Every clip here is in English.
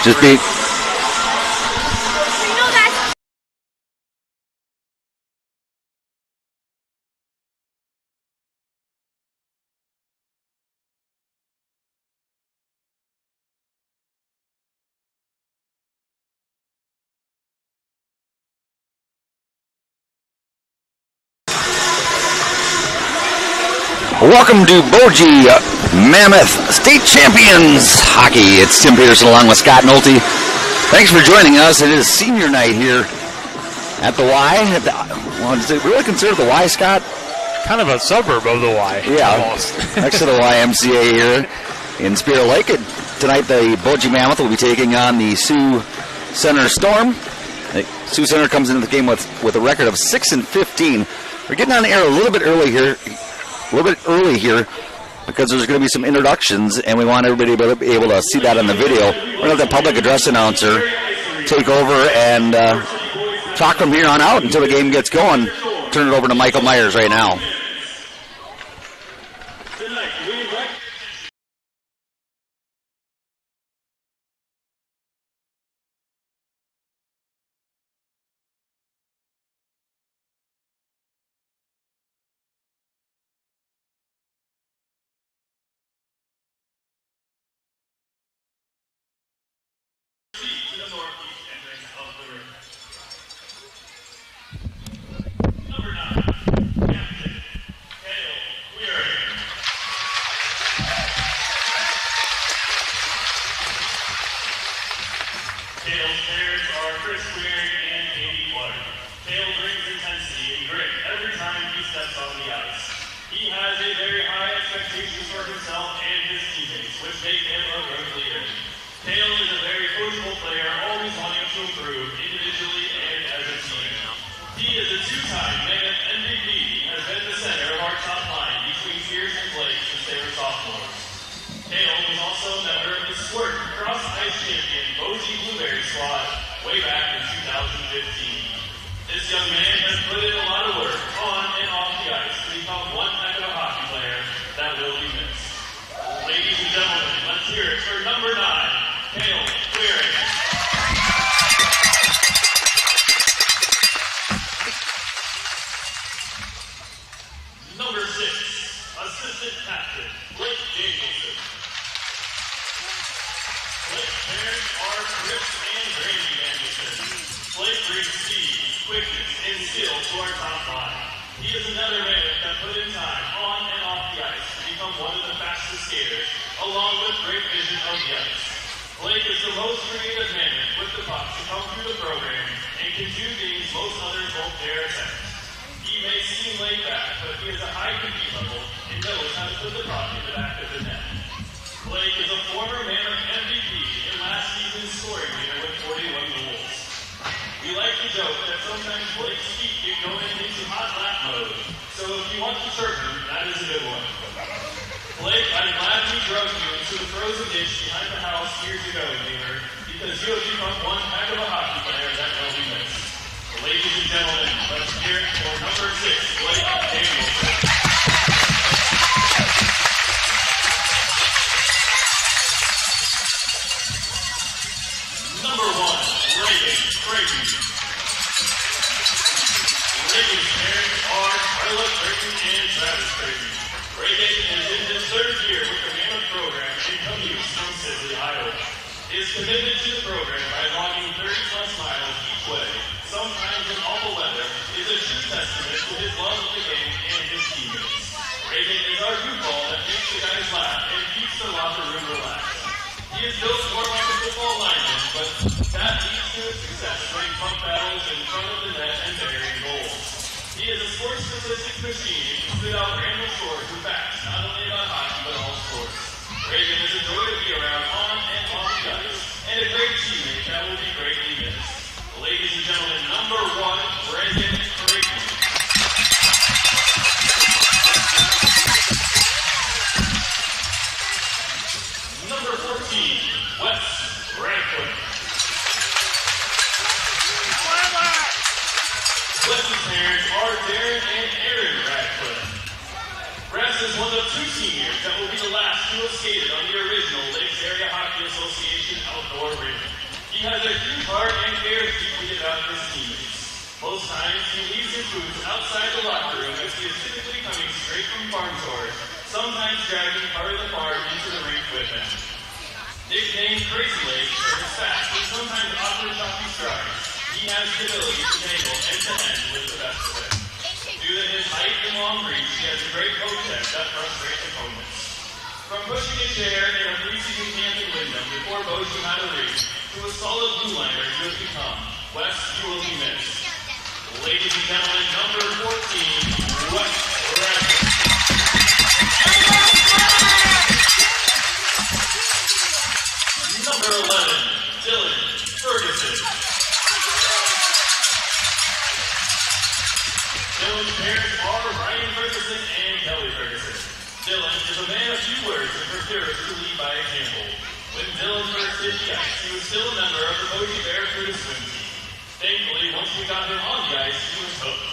Just be. Welcome to Boji Mammoth State Champions Hockey. It's Tim Peterson along with Scott Nolte. Thanks for joining us. It is senior night here at the Y. Well, is it really considered the Y, Scott? Kind of a suburb of the Y. Yeah, almost. Next to the YMCA here in Spirit Lake. Tonight the Boji Mammoth will be taking on the Sioux Center Storm. The Sioux Center comes into the game with a record of 6-15. We're getting on the air a little bit early here because there's going to be some introductions, and we want everybody to be able to see that on the video. We're going to have the public address announcer take over and talk from here on out until the game gets going. Turn it over to Michael Myers right now. That will be the last who have skated on the original Lakes Area Hockey Association outdoor rink. He has a huge heart and cares deeply about his teammates. Most times, he leaves his boots outside the locker room as he is typically coming straight from farm chores, sometimes dragging part of the farm into the rink with him. Nicknamed Crazy Legs for his fast and sometimes awkward choppy strides, he has the ability to tangle end-to-end with the best of it. Due to his height and long reach, he has a great poke check that frustrates opponents. From pushing a chair in a preseason camp in Wyndham before Boji Mammoths to a solid blue liner you have become, Wes, you will be missed. Ladies and gentlemen, number 14, Wes Radford. Number 11, Dylan Ferguson. Dylan's parents are Ryan Ferguson and Kelly Ferguson. Dylan is a man of few words and prefers to lead by example. When Dylan first hit the ice, he was still a member of the Boji Barracuda swim team. Thankfully, once we got him on the ice, he was hooked.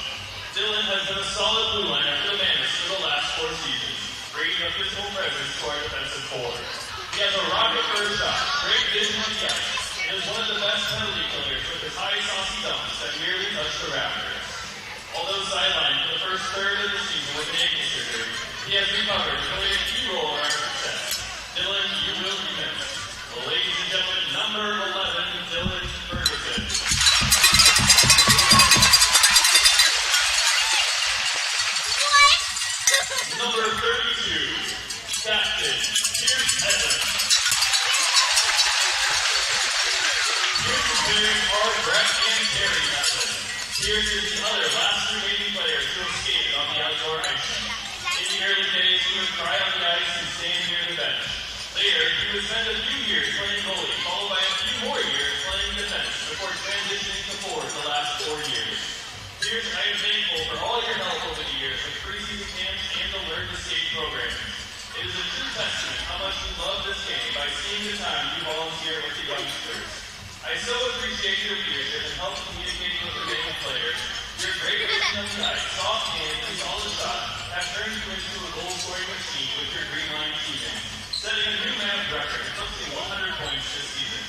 Dylan has been a solid blue liner for the Mammoths for the last 4 seasons, bringing a physical presence to our defensive core. He has a rocket first shot, great vision on the ice, and is one of the best penalty killers with his high saucy dumps that merely touch the rafters. Although sidelined for the first third of the season with an ankle surgery, he has recovered and played a key role in our success. Dylan, you will be missed. Well, ladies and gentlemen, number 11, Dylan Ferguson. Number 32, Captain Pierce Evans. Pierce's parents are Brett and Terry Evans. Pierce is the other last remaining player to have skated on the outdoor ice. In the early days, he would cry on the ice and stand near the bench. Later, he would spend a few years playing goalie, followed by a few more years playing defense before transitioning to forward the last 4 years. Pierce, I am thankful for all your help over the years with preseason camps and the Learn to Skate program. It is a true testament how much you love this game by seeing the time you volunteer with the youngsters. I so appreciate your leadership and help communicating with the remaining players. Your great vision of the ice, soft hands, and solid shot have turned you into a goal-scoring machine with your green line teammates, setting a new Mammoth record, posting 100 points this season.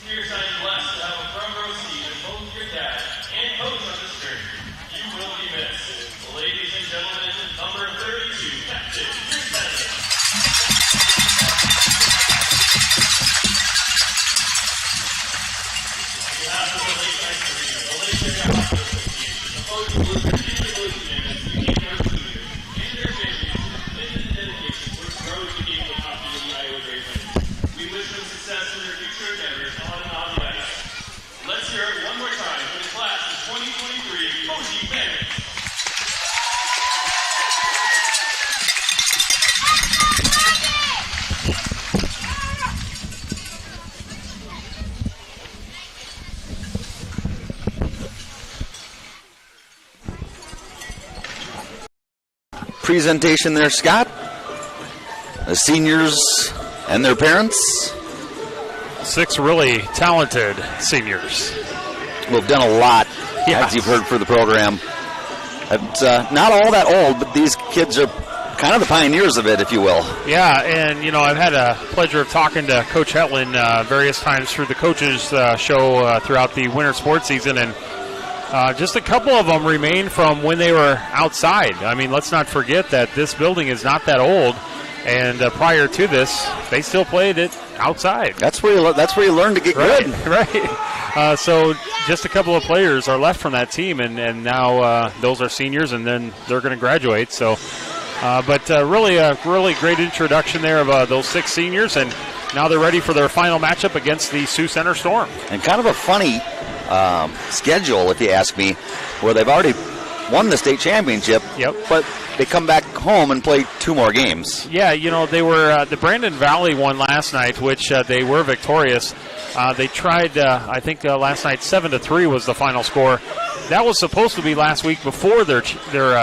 Pierce, I am blessed to have a front row seat as both your dad and coach on this journey. You will be missed. Ladies and gentlemen, number 32, Captain Pierce Evans. On behalf of the Lake Ice Arena, the Lake Area Hockey Association, the Boji Blizzard, and the Boji Mammoths, the Game Yard Seniors, and their families, commitment and dedication towards growing the game of hockey in the Iowa Great Lakes. We wish them success in their future endeavors on and off the ice. Let's hear it one more time for the class of 2023 Boji Mammoths. Presentation there, Scott. The seniors and their parents. 6 really talented seniors. We've done a lot, as you've heard for the program. It's not all that old, but these kids are kind of the pioneers of it, if you will. Yeah, and, I've had a pleasure of talking to Coach Hetland various times through the coaches show throughout the winter sports season, and just a couple of them remain from when they were outside. I mean, let's not forget that this building is not that old, and prior to this, they still played it outside. That's where you learn to get good. Right. So just a couple of players are left from that team, and now those are seniors, and then they're going to graduate. So, but really a really great introduction there of those 6 seniors, and now they're ready for their final matchup against the Sioux Center Storm. And kind of a funny schedule, if you ask me, where they've already won the state championship, but they come back home and play 2 more games. Yeah, they were the Brandon Valley won last night, which they were victorious. They tried, I think last night 7-3 was the final score. That was supposed to be last week before their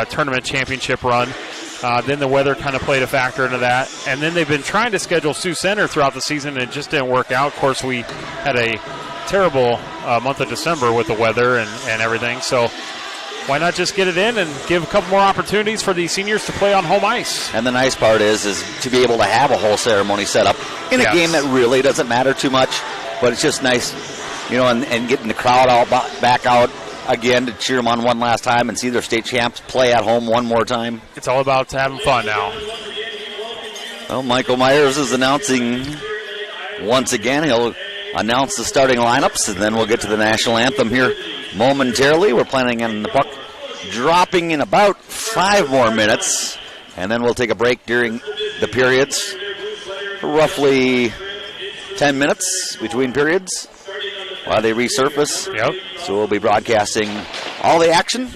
tournament championship run. Then the weather kind of played a factor into that. And then they've been trying to schedule Sioux Center throughout the season, and it just didn't work out. Of course, we had a terrible month of December with the weather and everything. So why not just get it in and give a couple more opportunities for these seniors to play on home ice? And the nice part is to be able to have a whole ceremony set up in a game that really doesn't matter too much, but it's just nice and getting the crowd all back out again to cheer them on one last time and see their state champs play at home one more time. It's all about having fun now. Well, Michael Myers is announcing once again. He'll announce the starting lineups, and then we'll get to the national anthem here momentarily. We're planning on the puck dropping in about 5 more minutes, and then we'll take a break during the periods for roughly 10 minutes between periods while they resurface. Yep. So we'll be broadcasting all the action.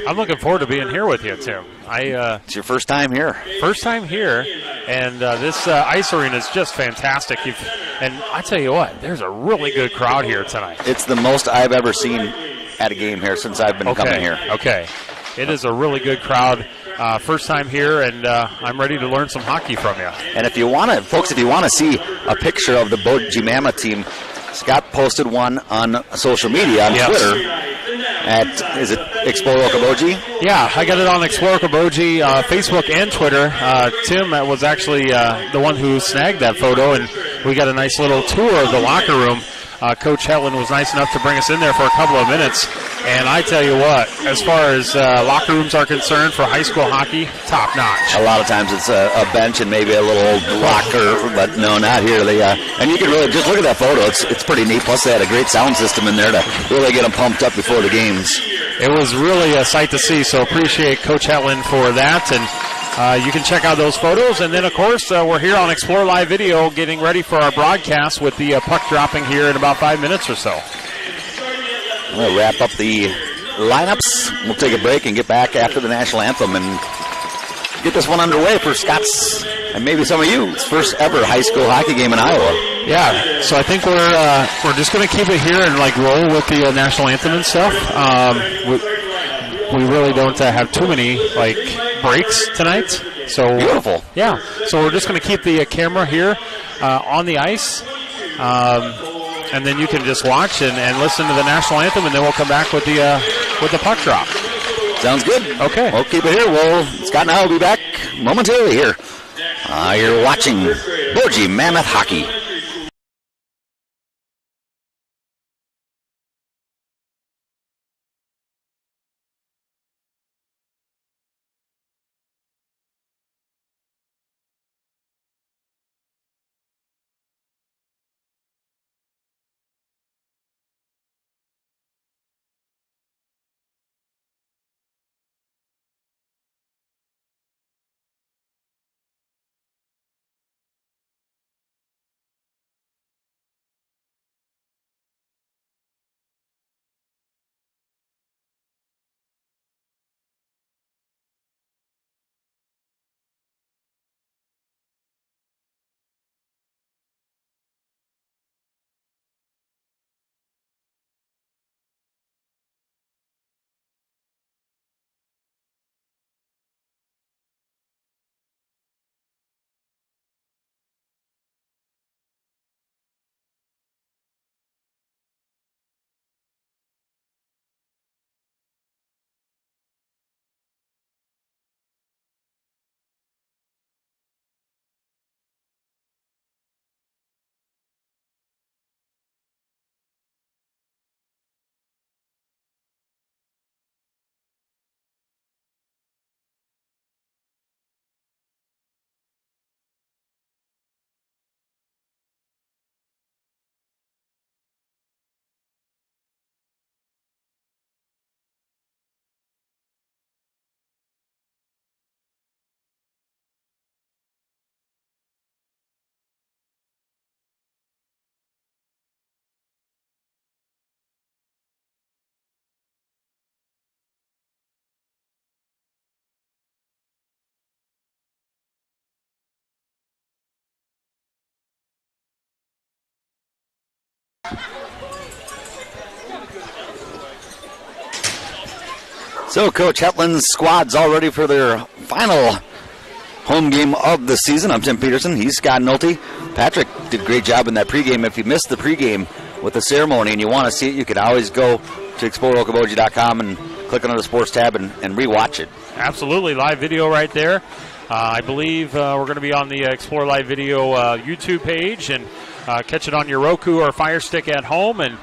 I'm looking forward to being here with you, Tim. It's your first time here. First time here, and this ice arena is just fantastic. And I tell you what, there's a really good crowd here tonight. It's the most I've ever seen at a game here since I've been coming here. Okay. It is a really good crowd. First time here, and I'm ready to learn some hockey from you. And if you want to, folks, see a picture of the Boji Mammoth team, Scott posted one on social media on Twitter at, is it Explore Okoboji? Yeah, I got it on Explore Okoboji, Facebook and Twitter. Tim was actually the one who snagged that photo, and we got a nice little tour of the locker room. Coach Hetland was nice enough to bring us in there for a couple of minutes. And I tell you what, as far as locker rooms are concerned for high school hockey, top notch. A lot of times it's a bench and maybe a little old locker, but no, not here. And you can really just look at that photo. It's pretty neat. Plus, they had a great sound system in there to really get them pumped up before the games. It was really a sight to see, so appreciate Coach Hetland for that. And you can check out those photos. And then, of course, we're here on Explore Live Video getting ready for our broadcast with the puck dropping here in about 5 minutes or so. We'll wrap up the lineups. We'll take a break and get back after the national anthem and get this one underway for Scott's and maybe some of you. First ever high school hockey game in Iowa. Yeah, so I think we're just going to keep it here and roll with the national anthem and stuff. We really don't have too many breaks tonight. So beautiful. Yeah, so we're just going to keep the camera here on the ice. And then you can just watch and listen to the national anthem, and then we'll come back with the puck drop. Sounds good. Okay. We'll keep it here. Scott and I will be back momentarily here. You're watching Boji Mammoth Hockey. So Coach Hetland's squad's all ready for their final home game of the season. I'm Tim Peterson. He's Scott Nolte. Patrick did a great job in that pregame. If you missed the pregame with the ceremony and you want to see it, you can always go to exploreokoboji.com and click on the sports tab and rewatch it. Absolutely, live video right there. I believe we're going to be on the Explore Live Video YouTube page and catch it on your Roku or Fire Stick at home. And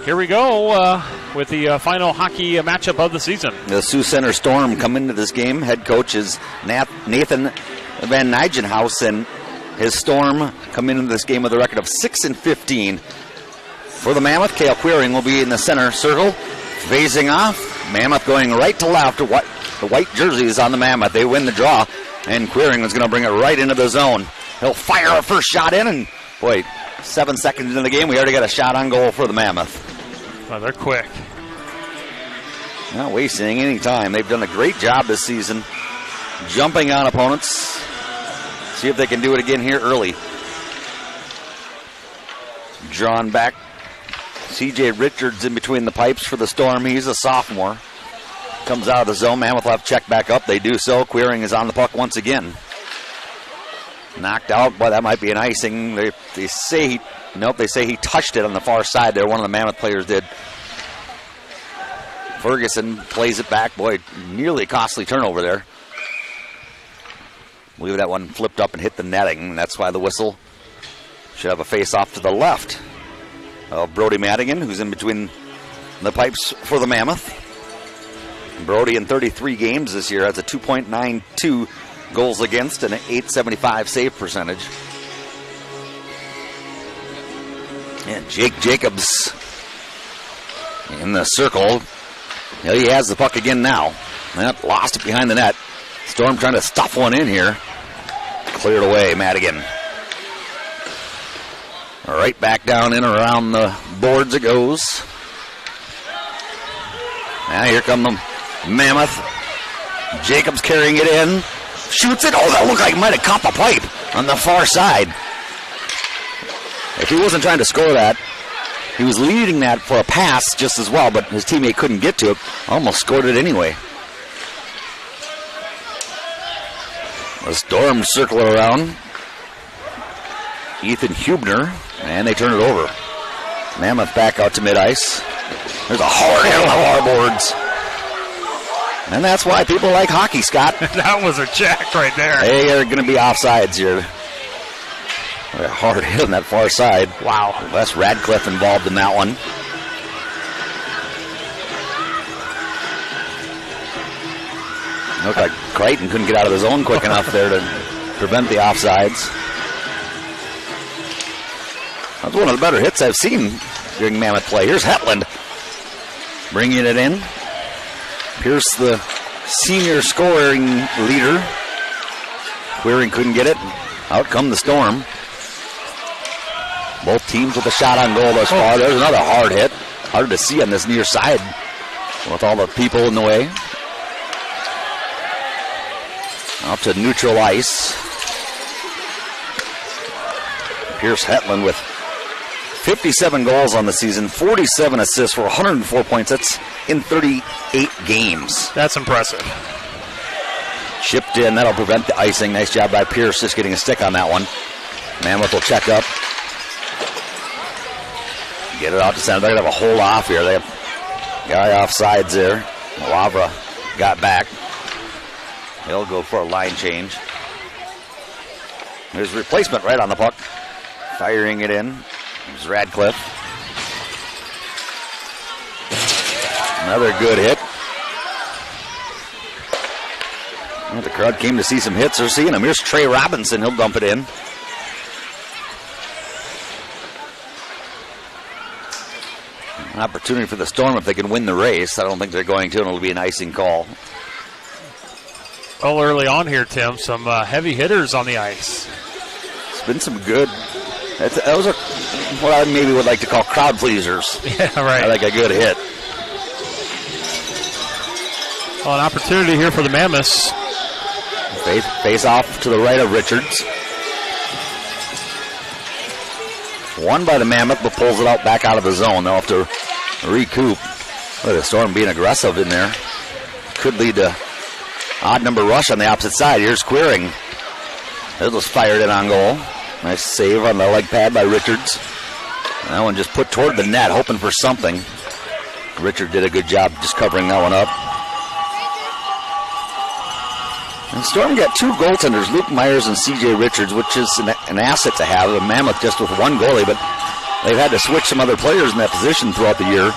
here we go with the final hockey matchup of the season. The Sioux Center Storm come into this game. Head coach is Nathan Van Nijenhuis, and his Storm come into this game with a record of 6-15. For the Mammoth, Cale Queering will be in the center circle, phasing off. Mammoth going right to left. The white jerseys on the Mammoth. They win the draw, and Queering is going to bring it right into the zone. He'll fire a first shot in, and boy, 7 seconds into the game, we already got a shot on goal for the Mammoth. Well, they're quick. Not wasting any time. They've done a great job this season jumping on opponents. See if they can do it again here early. Drawn back. C.J. Richards in between the pipes for the Storm. He's a sophomore. Comes out of the zone. Mammoth will have check back up. They do so. Queering is on the puck once again. Knocked out. Boy, that might be an icing. They say he touched it on the far side there. One of the Mammoth players did. Ferguson plays it back. Boy, nearly a costly turnover there. I believe that one flipped up and hit the netting. And that's why the whistle should have a face-off to the left of Brody Madigan, who's in between the pipes for the Mammoth. Brody in 33 games this year has a 2.92 goals against and an 875 save percentage. And Jake Jacobs in the circle. He has the puck again now. Lost it behind the net. Storm trying to stuff one in here. Cleared away, Madigan. Right back down in around the boards it goes. Now here come the Mammoth. Jacobs carrying it in. Shoots it. Oh, that looked like he might have caught the pipe on the far side. If he wasn't trying to score that, he was leading that for a pass just as well, but his teammate couldn't get to it. Almost scored it anyway. The Storm circle around. Ethan Hubner, and they turn it over. Mammoth back out to mid-ice. There's a hard hit on the far boards. And that's why people like hockey, Scott. That was a jack right there. They are going to be offsides here. A hard hit on that far side. Wow. Wes Radcliffe involved in that one. Looked like Crichton couldn't get out of the zone quick enough there to prevent the offsides. That's one of the better hits I've seen during Mammoth play. Here's Hetland bringing it in. Pierce, the senior scoring leader. Queering couldn't get it. Out come the Storm. Both teams with a shot on goal thus far. There's another hard hit. Hard to see on this near side with all the people in the way. Out to neutral ice. Pierce Hetland with 57 goals on the season, 47 assists for 104 points. That's in 38 games. That's impressive. Chipped in. That'll prevent the icing. Nice job by Pierce just getting a stick on that one. Mammoth will check up. Get it out to center. They're going to have a hold off here. They have guy off sides there. Lavra got back. They'll go for a line change. There's replacement right on the puck. Firing it in. There's Radcliffe. Another good hit. Well, the crowd came to see some hits. They're seeing them. Here's Trey Robinson. He'll dump it in. An opportunity for the Storm if they can win the race. I don't think they're going to, and it'll be an icing call. Well, early on here, Tim, some heavy hitters on the ice. It's been some good. Those are what I maybe would like to call crowd pleasers. Yeah, right. I like a good hit. Well, an opportunity here for the Mammoths. Face off to the right of Richards. Won by the Mammoth, but pulls it out back out of the zone. They'll have to recoup. Look at the Storm being aggressive in there. Could lead to odd number rush on the opposite side. Here's Queering. It was fired in on goal. Nice save on the leg pad by Richards. And that one just put toward the net, hoping for something. Richard did a good job just covering that one up. And Storm got two goaltenders, Luke Myers and C.J. Richards, which is an asset to have. A Mammoth just with one goalie, but they've had to switch some other players in that position throughout the year.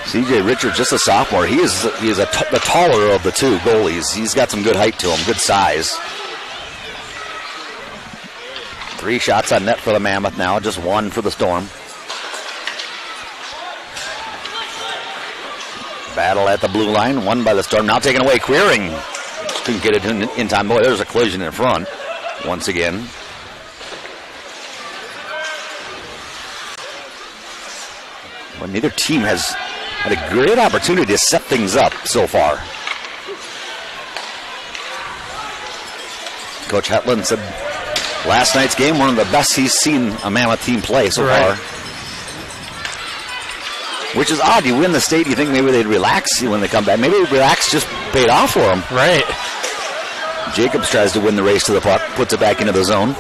C.J. Richards, just a sophomore. He is the taller of the two goalies. He's got some good height to him, good size. 3 shots on net for the Mammoth now, just 1 for the Storm. Battle at the blue line, won by the Storm. Now taken away, Queering. Couldn't get it in time. Boy, there's a collision in front once again. Well, neither team has had a great opportunity to set things up so far. Coach Hetland said last night's game, one of the best he's seen a Mammoth team play so far. Which is odd. You win the state, you think maybe they'd relax when they come back. Maybe relax just paid off for them. Right. Jacobs tries to win the race to the puck, puts it back into the zone.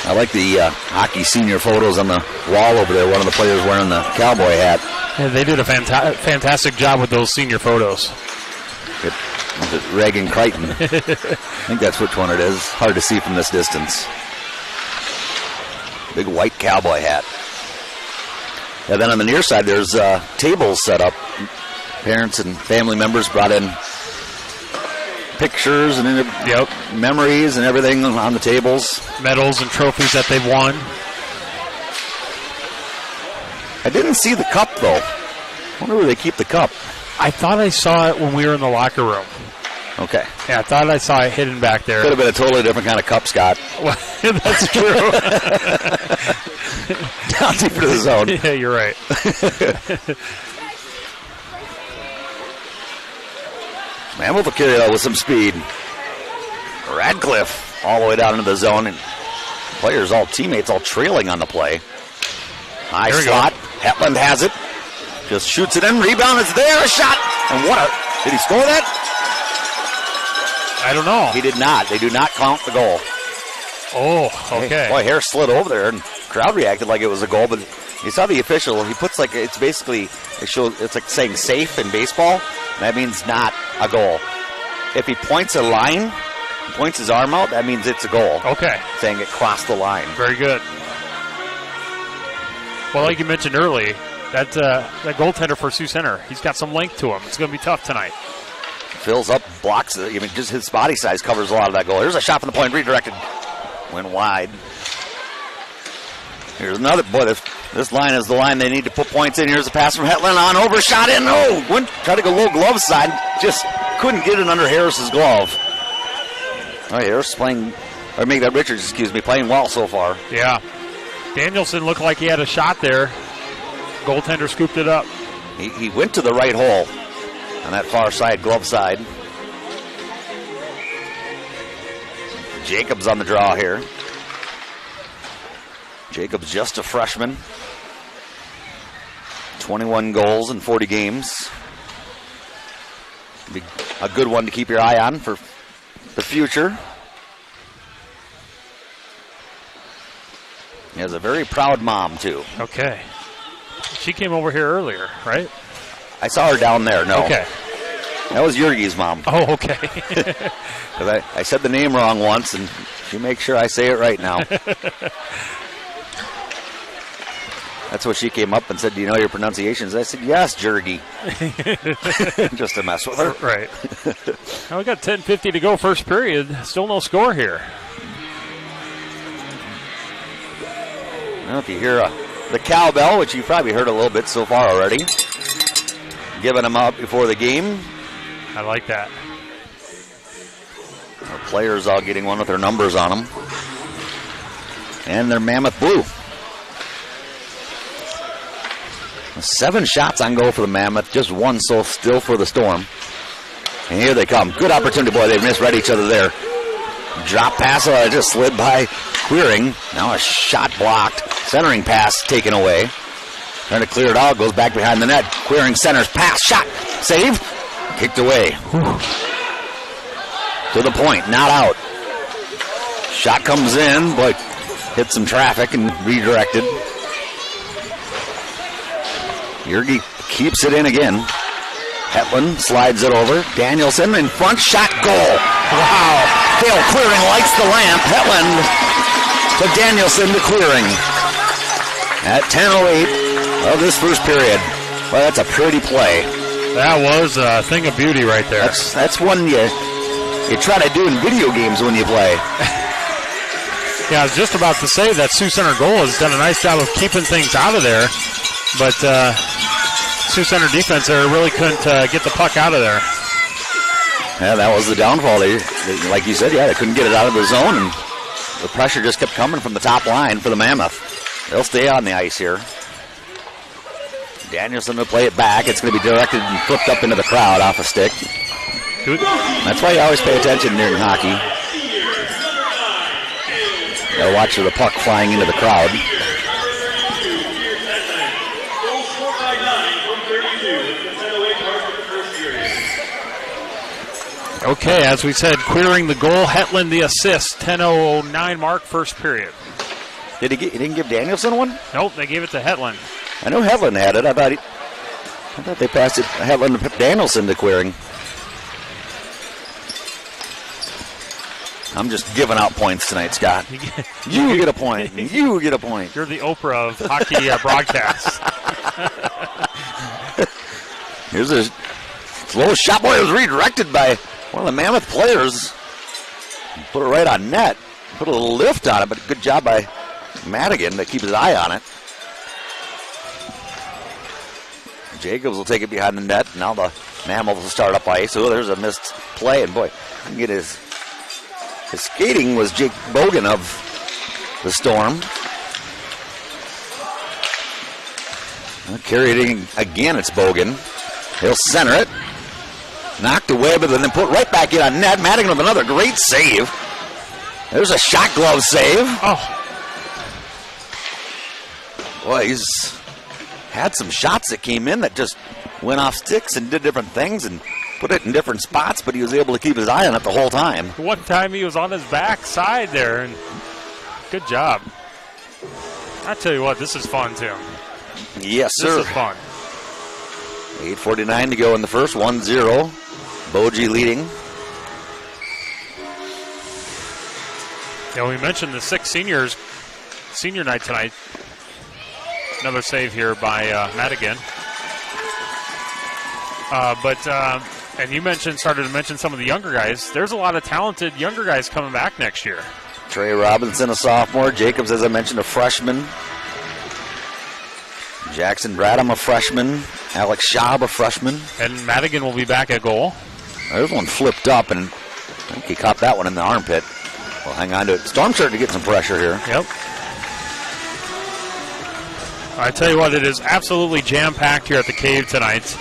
I like the hockey senior photos on the wall over there. One of the players wearing the cowboy hat. Yeah, they did a fantastic job with those senior photos. Was it Reagan Crichton? I think that's which one it is. Hard to see from this distance. Big white cowboy hat. And then on the near side, there's tables set up. Parents and family members brought in pictures and memories and everything on the tables. Medals and trophies that they've won. I didn't see the cup, though. I wonder where they keep the cup. I thought I saw it when we were in the locker room. Okay. Yeah, I thought I saw it hidden back there. Could have been a totally different kind of cup, Scott. Well, that's true. Down deeper to the zone. Yeah, you're right. Mammoth will carry out with some speed. Radcliffe all the way down into the zone. And players, teammates all trailing on the play. High slot. Hetland has it. Just shoots it in. Rebound is there. A shot. And did he score that? I don't know. He did not. They do not count the goal. Oh, okay. Hey, boy, hair slid over there, and crowd reacted like it was a goal, but you saw the official. He puts it's like saying safe in baseball. That means not a goal. If he points a line, points his arm out, that means it's a goal. Okay. Saying it crossed the line. Very good. Well, like you mentioned early, that goaltender for Sioux Center, he's got some length to him. It's going to be tough tonight. Fills up, blocks it. I mean, just his body size covers a lot of that goal. Here's a shot from the point, redirected. Went wide. Here's another. Boy, this line is the line they need to put points in. Here's a pass from Hetland on over, shot in. No, tried to go low glove side. Just couldn't get it under Harris's glove. All right, Harris playing well so far. Yeah. Danielson looked like he had a shot there. Goaltender scooped it up. He went to the right hole on that far side, glove side. Jacobs on the draw here. Jacobs just a freshman. 21 goals in 40 games. Be a good one to keep your eye on for the future. He has a very proud mom, too. Okay. She came over here earlier, right? I saw her down there, no. Okay. That was Jurgi's mom. Oh, okay. Because I said the name wrong once, and she makes sure I say it right now. That's what she came up and said, do you know your pronunciations? I said, yes, Jurgi. Just to mess with her. Right. Now we got 10:50 to go, first period. Still no score here. Well, if you hear the cowbell, which you've probably heard a little bit so far already, giving them up before the game. I like that. Our players all getting one with their numbers on them. And their Mammoth blue. 7 shots on goal for the Mammoth, just 1 still for the Storm. And here they come. Good opportunity. Boy, they misread each other there. Drop pass, just slid by Queering. Now a shot blocked. Centering pass taken away. Trying to clear it out, goes back behind the net. Queering centers, pass, shot, save. Kicked away. To the point, not out. Shot comes in, but hit some traffic and redirected. Yergy keeps it in again. Hetland slides it over. Danielson in front, shot, goal. Wow. Dale Clearing lights the lamp. Hetland to Danielson to Clearing. At 10:08 of this first period. Well, that's a pretty play. That was a thing of beauty right there. That's one you try to do in video games when you play. Yeah, I was just about to say that Sioux Center goal has done a nice job of keeping things out of there, but Sioux Center defense there really couldn't get the puck out of there. Yeah, that was the downfall. They, like you said, they couldn't get it out of the zone, and the pressure just kept coming from the top line for the Mammoth. They'll stay on the ice here. Danielson will play it back. It's going to be directed and flipped up into the crowd off a stick. That's why you always pay attention during hockey. You gotta watch for the puck flying into the crowd. Okay, as we said, Clearing the goal, Hetland the assist. 10:09 mark, first period. He didn't give Danielson one? Nope, they gave it to Hetland. I know Hetland had it. I thought they passed it Hetland to Danielson to Clearing. I'm just giving out points tonight, Scott. You get a point. You get a point. You're the Oprah of hockey broadcasts. Here's a slow shot. Boy, it was redirected by one of the Mammoth players. Put it right on net. Put a little lift on it, but good job by Madigan to keep his eye on it. Jacobs will take it behind the net. Now the Mammoth will start up ice. Oh, there's a missed play, and boy, he can get his skating was Jake Bogan of the Storm. Carried in again, it's Bogan. He'll center it. Knocked away, but then put right back in on net. Madigan with another great save. There's a shot glove save. Oh. Boy, he's had some shots that came in that just went off sticks and did different things and put it in different spots, but he was able to keep his eye on it the whole time. One time he was on his back side there, and good job. I tell you what, this is fun, too. Yes, sir. This is fun. 8:49 to go in the first, 1-0. Boji leading. Yeah, we mentioned the 6 seniors, senior night tonight. Another save here by Madigan. And you started to mention some of the younger guys. There's a lot of talented younger guys coming back next year. Trey Robinson, a sophomore. Jacobs, as I mentioned, a freshman. Jackson Bradham, a freshman. Alex Schaub, a freshman. And Madigan will be back at goal. There's one flipped up, and I think he caught that one in the armpit. We'll hang on to it. Storm starting to get some pressure here. Yep. I tell you what, it is absolutely jam-packed here at the Cave tonight.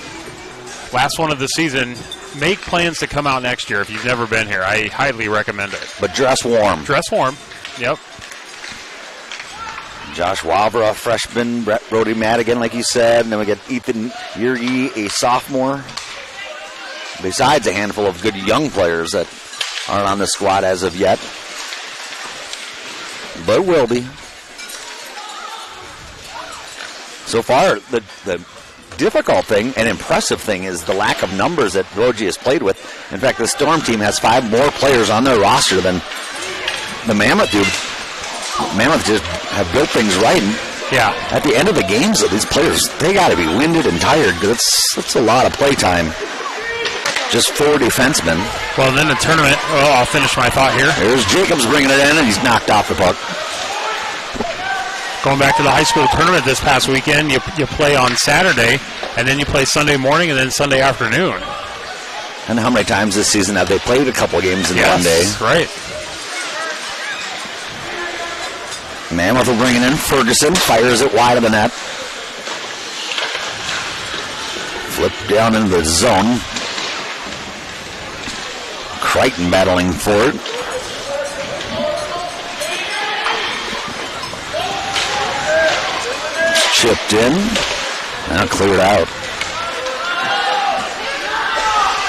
Last one of the season. Make plans to come out next year if you've never been here. I highly recommend it. But dress warm. Dress warm. Yep. Josh Wavra, a freshman. Brody Madigan, like you said. And then we got Ethan Yergy, a sophomore. Besides a handful of good young players that aren't on the squad as of yet. But will be. So far, the difficult thing and impressive thing is the lack of numbers that Boji has played with. In fact, the Storm team has 5 more players on their roster than the Mammoth do. Mammoth just have built things right. And yeah. At the end of the games, these players, they got to be winded and tired. That's a lot of play time. Just 4 defensemen. Well, then the tournament, I'll finish my thought here. There's Jacobs bringing it in, and he's knocked off the puck. Going back to the high school tournament this past weekend, you play on Saturday, and then you play Sunday morning, and then Sunday afternoon. And how many times this season have they played a couple games in one day? Right. Mammoth will bring it in. Ferguson fires it wide of the net. Flip down into the zone. Crichton battling for it. Chipped in. Now cleared out.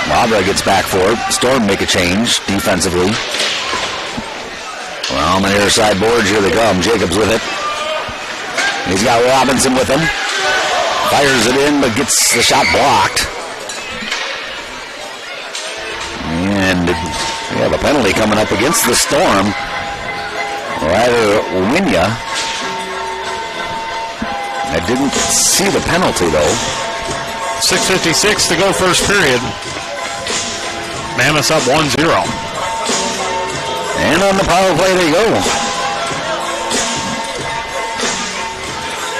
Wabra gets back for it. Storm make a change defensively. Well, on the near side boards, here they come. Jacobs with it. He's got Robinson with him. Fires it in, but gets the shot blocked. And we have a penalty coming up against the Storm. Ryder Winya. I didn't see the penalty, though. 6:56 to go first period. Mammoths up 1-0. And on the power play they go.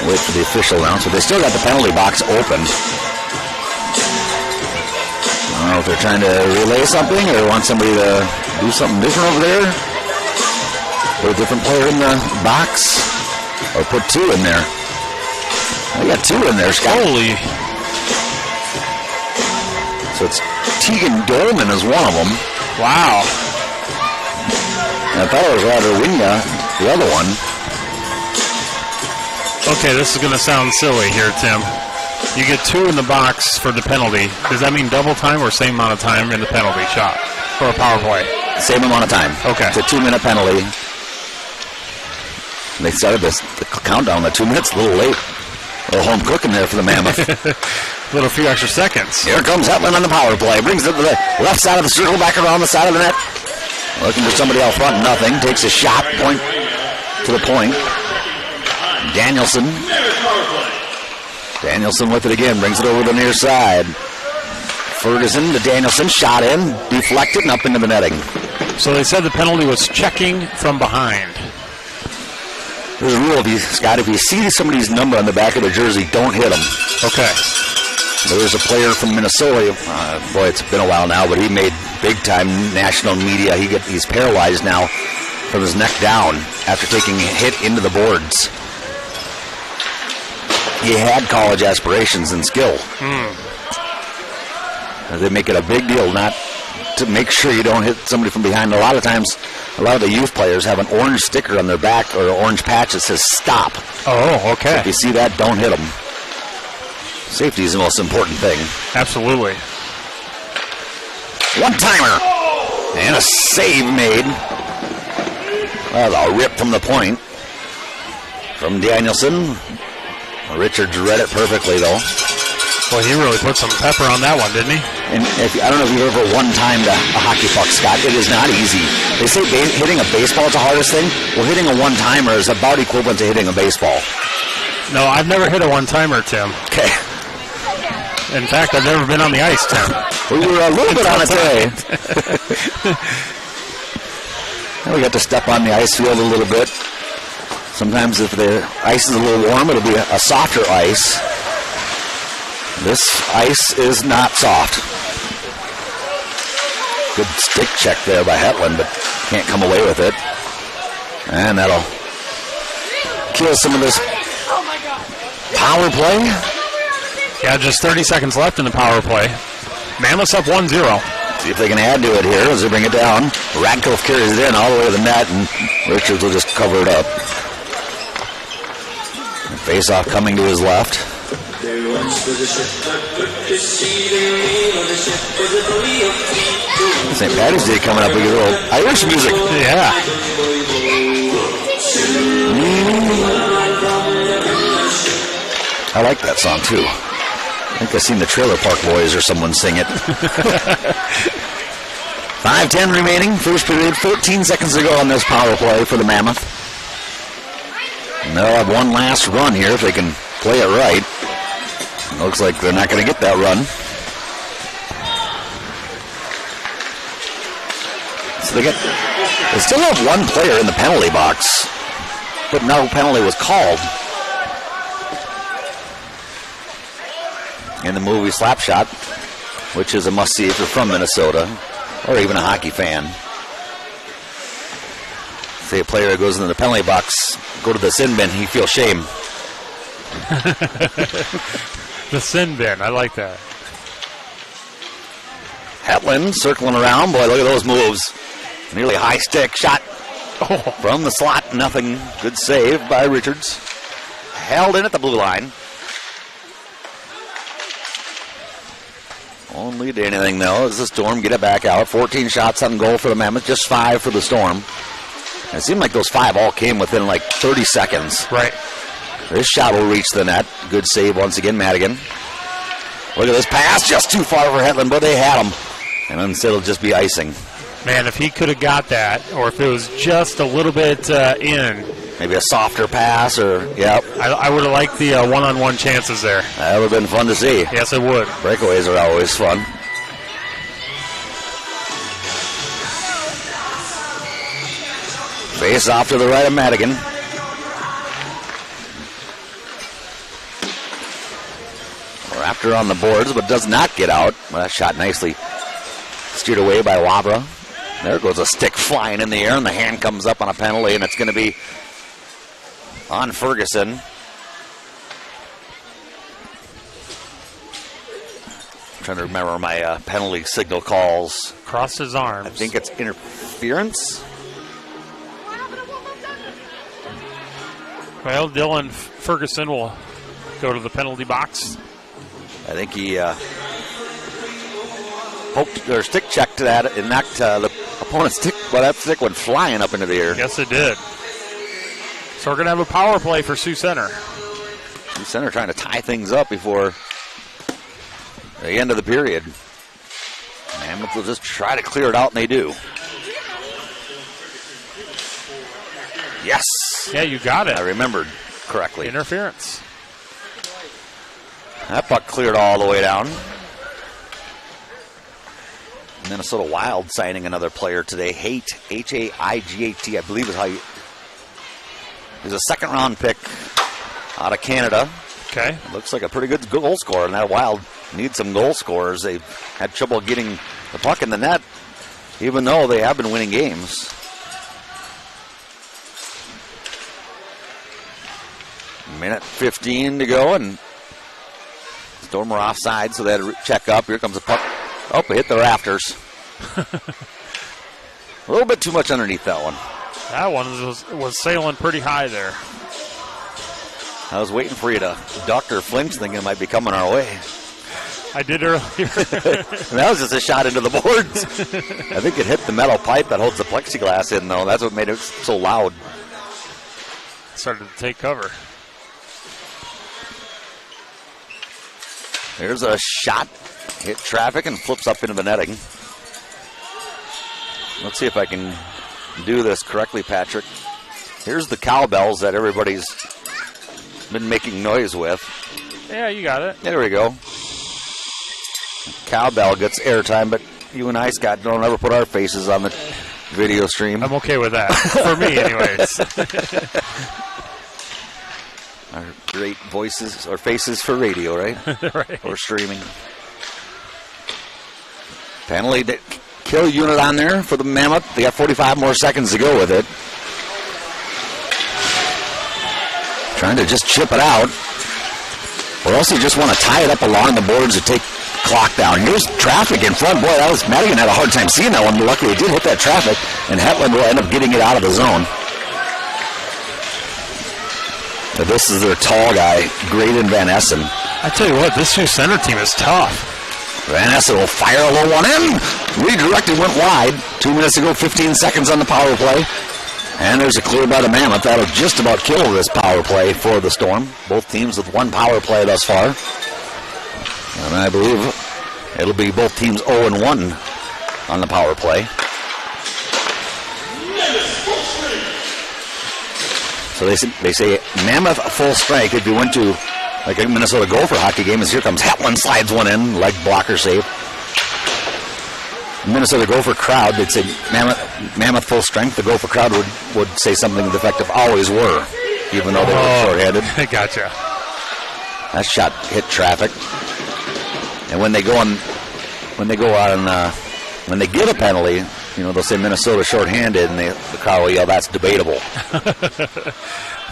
Wait for the official announcer. They still got the penalty box open. I don't know if they're trying to relay something or want somebody to do something different over there. Put a different player in the box. Or put two in there. They got two in there, Scott. Holy. So it's Tegan Dolman is one of them. Wow. And I thought it was Ryder Winya, the other one. Okay, this is going to sound silly here, Tim. You get two in the box for the penalty. Does that mean double time or same amount of time in the penalty shot for a power play? Same amount of time. Okay. It's a 2-minute penalty. And they started the countdown at 2 minutes, a little late. A little home cooking there for the Mammoth. Little few extra seconds. Here comes Hetland on the power play. Brings it to the left side of the circle, back around the side of the net. Looking for somebody out front, nothing. Takes a shot, point to the point. Danielson. Danielson with it again, brings it over the near side. Ferguson to Danielson, shot in, deflected, and up into the netting. So they said the penalty was checking from behind. There's a rule, Scott, if you see somebody's number on the back of the jersey, don't hit them. Okay. There's a player from Minnesota, boy, it's been a while now, but he made big-time national media. He's paralyzed now from his neck down after taking a hit into the boards. He had college aspirations and skill. They make it a big deal not to make sure you don't hit somebody from behind. A lot of times, a lot of the youth players have an orange sticker on their back or an orange patch that says stop. Oh, okay. So if you see that, don't hit them. Safety is the most important thing. Absolutely. One-timer. And a save made. Well, a rip from the point. From Danielson. Richards read it perfectly, though. Well, he really put some pepper on that one, didn't he? And I don't know if you've ever one-timed a hockey puck, Scott. It is not easy. They say hitting a baseball is the hardest thing. Well, hitting a one-timer is about equivalent to hitting a baseball. No, I've never hit a one-timer, Tim. Okay. In fact, I've never been on the ice, Tim. We were a little bit on it today. We got to step on the ice field a little bit. Sometimes if the ice is a little warm, it'll be a softer ice. This ice is not soft. Good stick check there by Hetland, but can't come away with it. And that'll kill some of this power play. Yeah, just 30 seconds left in the power play. Mammoths up 1-0. See if they can add to it here as they bring it down. Radcliffe carries it in all the way to the net, and Richards will just cover it up. Face-off coming to his left. St. Patty's Day coming up. We get a little Irish music. Yeah. I like that song, too. I think I've seen the Trailer Park Boys or someone sing it. 5:10 remaining. First period. 14 seconds to go on this power play for the Mammoth. And they'll have one last run here if they can play it right. It looks like they're not going to get that run. So they still have one player in the penalty box, but no penalty was called. In the movie Slapshot, which is a must-see if you're from Minnesota or even a hockey fan. Say a player goes into the penalty box, go to the sin bin, he feels shame. The sin bin, I like that. Hetland circling around. Boy, look at those moves. Nearly a high stick shot from the slot. Nothing. Good save by Richards. Held in at the blue line. Won't lead to anything, though, as the Storm get it back out. 14 shots on goal for the Mammoth, just 5 for the Storm. It seemed like those 5 all came within like 30 seconds. Right. This shot will reach the net. Good save once again, Madigan. Look at this pass, just too far for Hetland, but they had him. And instead it'll just be icing. Man, if he could have got that, or if it was just a little bit in. Maybe a softer pass, or, yep. I would have liked the one-on-one chances there. That would have been fun to see. Yes, it would. Breakaways are always fun. Face off to the right of Madigan. Raptor on the boards, but does not get out. Well, that shot nicely steered away by Wabra. There goes a stick flying in the air, and the hand comes up on a penalty, and it's going to be on Ferguson. I'm trying to remember my penalty signal calls. Crossed his arms. I think it's interference. Well, Dylan Ferguson will go to the penalty box. I think he poked or stick checked to that and knocked the opponent's stick. Well, that stick went flying up into the air. Yes, it did. So we're going to have a power play for Sioux Center. Sioux Center trying to tie things up before the end of the period. Mammoth will just try to clear it out, and they do. Yes. Yeah, you got it. I remembered correctly. Interference. That puck cleared all the way down. Minnesota Wild signing another player today. Haight, H-A-I-G-H-T, I believe is how you... He's a second-round pick out of Canada. Okay. Looks like a pretty good goal scorer, and that Wild needs some goal scorers. They've had trouble getting the puck in the net, even though they have been winning games. Minute 15 to go, and Storm are offside, so they had to check up. Here comes the puck. Oh, it hit the rafters. A little bit too much underneath that one. That one was sailing pretty high there. I was waiting for you to duck or flinch, thinking it might be coming our way. I did earlier. That was just a shot into the boards. I think it hit the metal pipe that holds the plexiglass in, though. That's what made it so loud. Started to take cover. There's a shot, hit traffic, and flips up into the netting. Let's see if I can do this correctly, Patrick. Here's the cowbells that everybody's been making noise with. Yeah, you got it. There we go. Cowbell gets airtime, but you and I, Scott, don't ever put our faces on the video stream. I'm okay with that. For me, anyways. Our great voices or faces for radio, right? Right. Or streaming. Penalty kill unit on there for the Mammoth. They got 45 more seconds to go with it. Trying to just chip it out. Or else you just want to tie it up along the boards to take clock down. Here's traffic in front. Boy, that was Madigan had a hard time seeing that one. But luckily, he did hit that traffic, and Hetland will end up getting it out of the zone. But this is their tall guy, Graydon Van Essen. I tell you what, this Sioux Center team is tough. Van Essen will fire a low one in. Redirected, went wide. 2 minutes to go, 15 seconds on the power play. And there's a clear by the Mammoth. That'll just about kill this power play for the Storm. Both teams with one power play thus far. And I believe it'll be both teams 0-1 on the power play. So they say Mammoth full strike. If you went to like a Minnesota Gopher hockey game, as here comes Hetland, slides one in, leg blocker save. Minnesota Gopher crowd, they'd say Mammoth full strength. The Gopher crowd would say something to the effect of always were, even though they were short-handed. Gotcha. That shot hit traffic. And when they get a penalty, you know, they'll say Minnesota short-handed, and the crowd will yell, "That's debatable."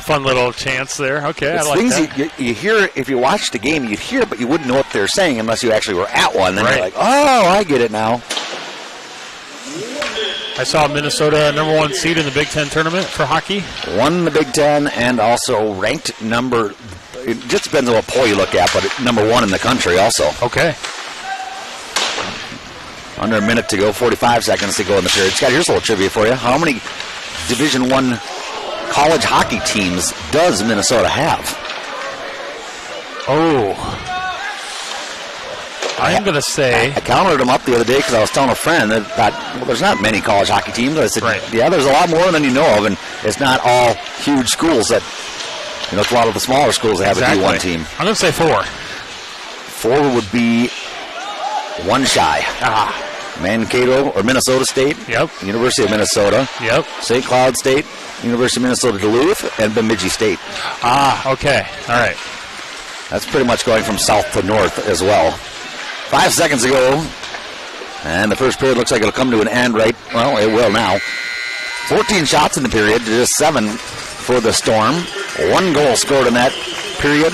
Fun little chance there. Okay, it's I like things that. you hear if you watch the game, you'd hear, but you wouldn't know what they're saying unless you actually were at one. Then Right. you're like, "Oh, I get it now." I saw Minnesota #1 seed in the Big Ten tournament for hockey. Won the Big Ten and also ranked number. It just depends on what poll you look at, but #1 in the country also. Okay. Under a minute to go, 45 seconds to go in the period. Scott, here's a little trivia for you. How many Division I college hockey teams does Minnesota have? Oh. I'm going to say. I counted them up the other day because I was telling a friend that well, there's not many college hockey teams. I said, right. Yeah, there's a lot more than you know of, and it's not all huge schools that, it's a lot of the smaller schools that have exactly. a D1 team. I'm going to say 4. 4 would be one shy. Mankato or Minnesota State. Yep. University of Minnesota. Yep. St. Cloud State. University of Minnesota Duluth, and Bemidji State. Okay. All right. That's pretty much going from south to north as well. 5 seconds ago, and the first period looks like it'll come to an end right. Well, it will now. 14 shots in the period, just 7 for the Storm. 1 goal scored in that period,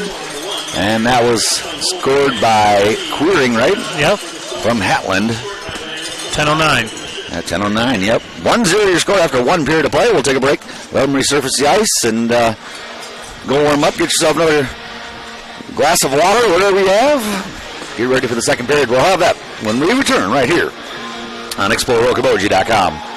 and that was scored by Queering, right? Yep. From Hatland. 10:09. At 10:09, yep. 1-0 your score after 1 period of play. We'll take a break. Let them resurface the ice and go warm up. Get yourself another glass of water, whatever you have. Get ready for the second period. We'll have that when we return right here on ExploreOkoboji.com.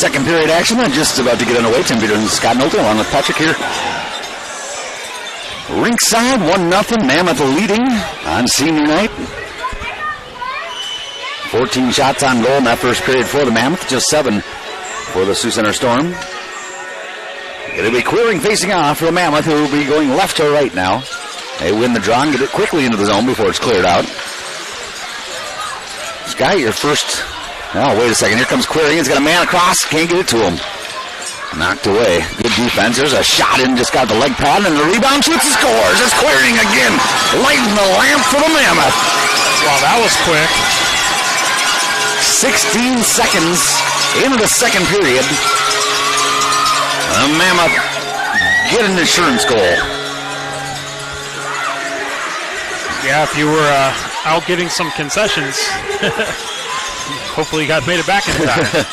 second period action and just about to get underway. Tim Peter and Scott Knowlton along with Patrick here. Rinkside, 1-0, Mammoth leading on senior night. 14 shots on goal in that first period for the Mammoth, just 7 for the Sioux Center Storm. It'll be Queering facing off for the Mammoth, who will be going left to right now. They win the draw and get it quickly into the zone before it's cleared out. Scott, your first... Oh, wait a second. Here comes Queering. He's got a man across. Can't get it to him. Knocked away. Good defense. There's a shot in. Just got the leg pad and the rebound. Shoots and scores. It's Queering again. Lighting the lamp for the Mammoth. Wow, that was quick. 16 seconds into the second period. The Mammoth get an insurance goal. Yeah, if you were out getting some concessions, hopefully you made it back in time.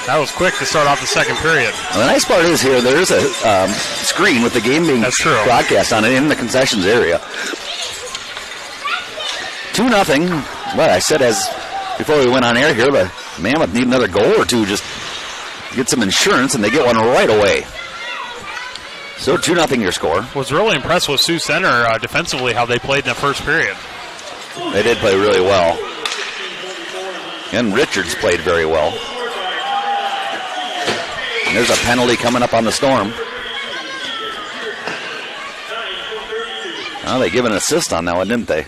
That was quick to start off the second period. Well, the nice part is here, there is a screen with the game being broadcast on it in the concessions area. 2-0. Well, I said before we went on air here, the Mammoth need another goal or two just to get some insurance, and they get one right away. So 2-0 your score. Was really impressed with Sioux Center defensively, how they played in the first period. They did play really well. And Richards played very well. And there's a penalty coming up on the Storm. Oh, they gave an assist on that one, didn't they?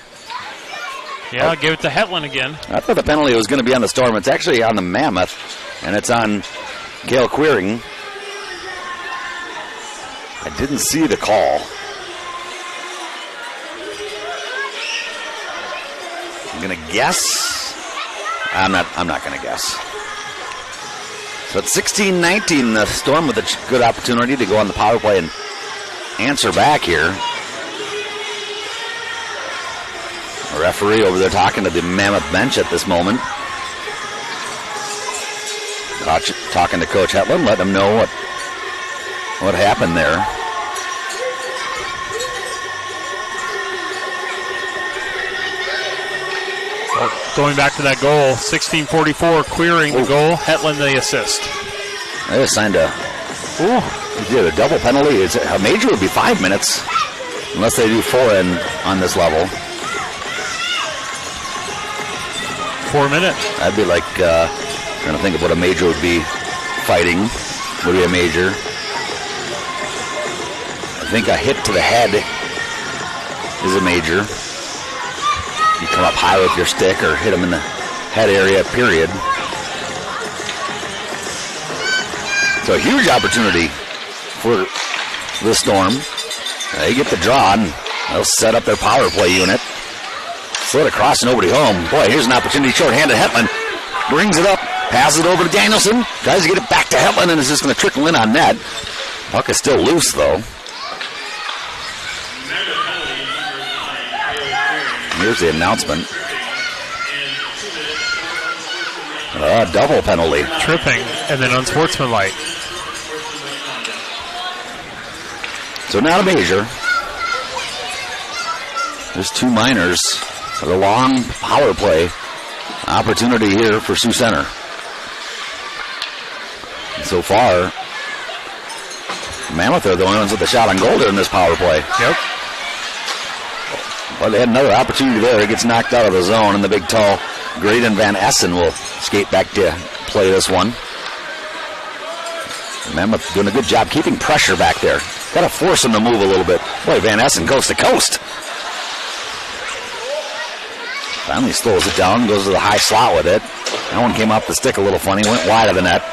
Yeah, give it to Hetland again. I thought the penalty was going to be on the Storm. It's actually on the Mammoth, and it's on Cale Queering. I didn't see the call. I'm going to guess. I'm not going to guess. So it's 16-19. The Storm with a good opportunity to go on the power play and answer back here. A referee over there talking to the Mammoth bench at this moment. Talking to Coach Hetland, letting him know what happened there. Well, going back to that goal, 16:44, Queering the goal, Hetland the assist. They just signed a double penalty. A major would be 5 minutes, unless they do 4 on this level. 4 minutes. That'd be like, trying to think of what a major would be. Fighting would be a major. I think a hit to the head is a major. You come up high with your stick or hit him in the head area, period. So a huge opportunity for the Storm. They get the draw and they'll set up their power play unit. Slid across, nobody home. Boy, here's an opportunity. Short-handed Hetland brings it up, passes it over to Danielson, tries to get it back to Hetland, and is just going to trickle in on net. Puck is still loose, though. Here's the announcement. Double penalty. Tripping and then unsportsmanlike. So not a major. There's 2 minors. A long power play opportunity here for Sioux Center. And so far, Mammoth are the only ones with the shot on goal during this power play. Yep. Well, they had another opportunity there. It gets knocked out of the zone, and the big, tall Graydon Van Essen will skate back to play this one. Mammoth doing a good job keeping pressure back there. Got to force him to move a little bit. Boy, Van Essen coast to coast. Finally slows it down, goes to the high slot with it. That one came off the stick a little funny, went wide of the net.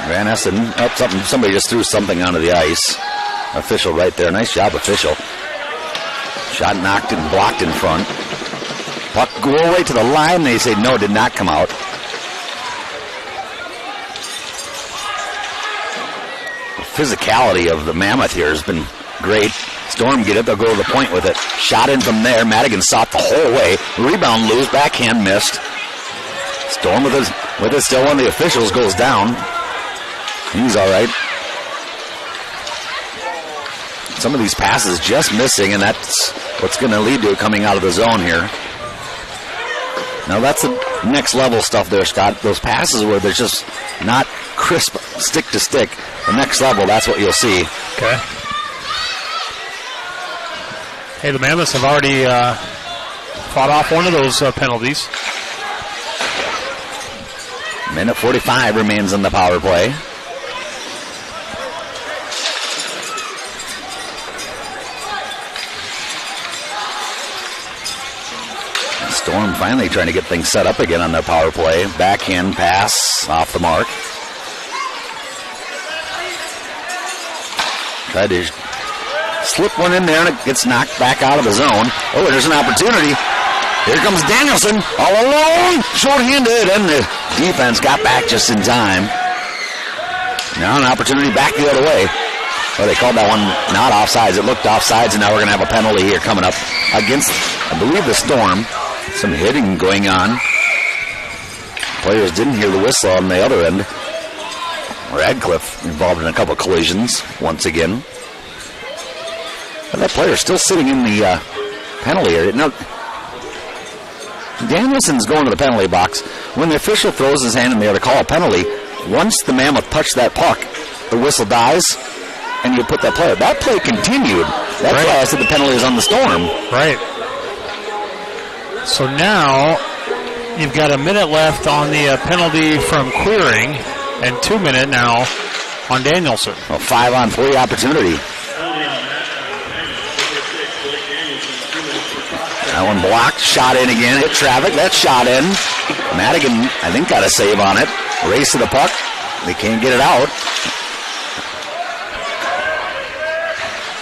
Van Essen, somebody just threw something onto the ice. Official right there, nice job, official. Shot knocked and blocked in front. Puck go away to the line, they say no, it did not come out. The physicality of the Mammoth here has been great. Storm get it, they'll go to the point with it. Shot in from there, Madigan sought the whole way. Rebound loose, backhand missed. Storm with it still on the officials, goes down. He's all right. Some of these passes just missing, and that's what's going to lead to it coming out of the zone here. Now that's the next level stuff there, Scott. Those passes where there's just not crisp stick to stick. The next level, that's what you'll see. Okay. Hey, the Mammoths have already fought off one of those penalties. Minute 45 remains in the power play. Storm finally trying to get things set up again on their power play. Backhand pass off the mark. Tried to slip one in there and it gets knocked back out of the zone. Oh, there's an opportunity. Here comes Danielson all alone, short-handed, and the defense got back just in time. Now an opportunity back the other way. Well, they called that one not offsides. It looked offsides, and now we're going to have a penalty here coming up against, I believe, the Storm. Some hitting going on. Players didn't hear the whistle on the other end. Radcliffe involved in a couple collisions once again. But that player's still sitting in the penalty area. Now, Danielson's going to the penalty box. When the official throws his hand in the air to call a penalty, once the Mammoth touched that puck, the whistle dies, and you put that player. That play continued. That's why I said the penalty is on the Storm. Right. So now you've got a minute left on the penalty from Queering, and 2 minutes now on Danielson. A 5-on-3 opportunity. That one blocked, shot in again, hit traffic, that shot in. Madigan, I think, got a save on it. Race to the puck. They can't get it out.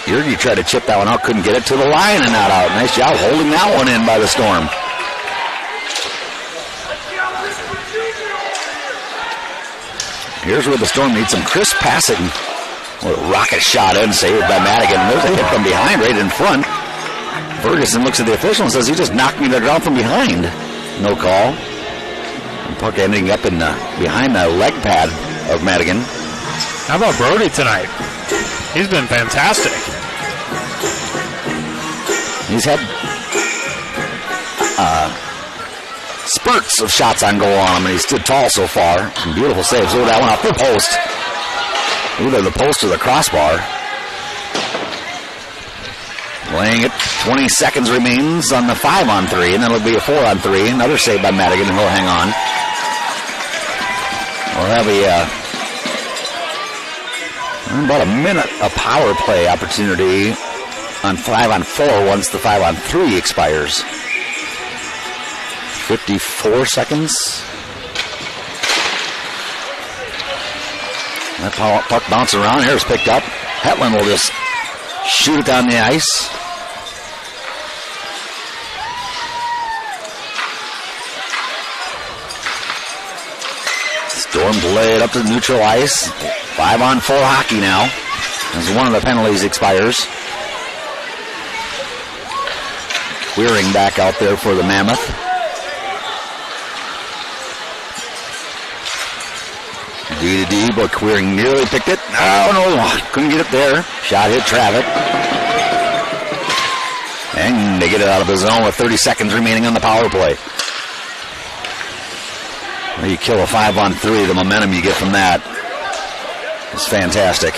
Yergy tried to chip that one out, couldn't get it to the line and not out. Nice job holding that one in by the Storm. Here's where the Storm needs some crisp passing. Well, rocket shot in, saved by Madigan. There's a hit from behind, right in front. Ferguson looks at the official and says, he just knocked me to the ground from behind. No call. And puck ending up in behind the leg pad of Madigan. How about Brody tonight? He's been fantastic. He's had spurts of shots on goal on him, and he stood tall so far. Some beautiful saves. Oh, that one off the post. Either the post or the crossbar. Laying it. 20 seconds remains on the 5-on-3, and then it'll be a 4-on-3. Another save by Madigan, and he'll hang on. We'll have about a minute of power play opportunity on 5-on-4 once the 5-on-3 expires. 54 seconds. That puck bouncing around here is picked up. Hetland will just shoot it down the ice. Storm play it up to the neutral ice. 5-on-4 hockey now, as one of the penalties expires. Queering back out there for the Mammoth. D to D, but Queering nearly picked it. No, couldn't get it there. Shot hit traffic. And they get it out of the zone with 30 seconds remaining on the power play. When you kill a 5-on-3, the momentum you get from that is fantastic.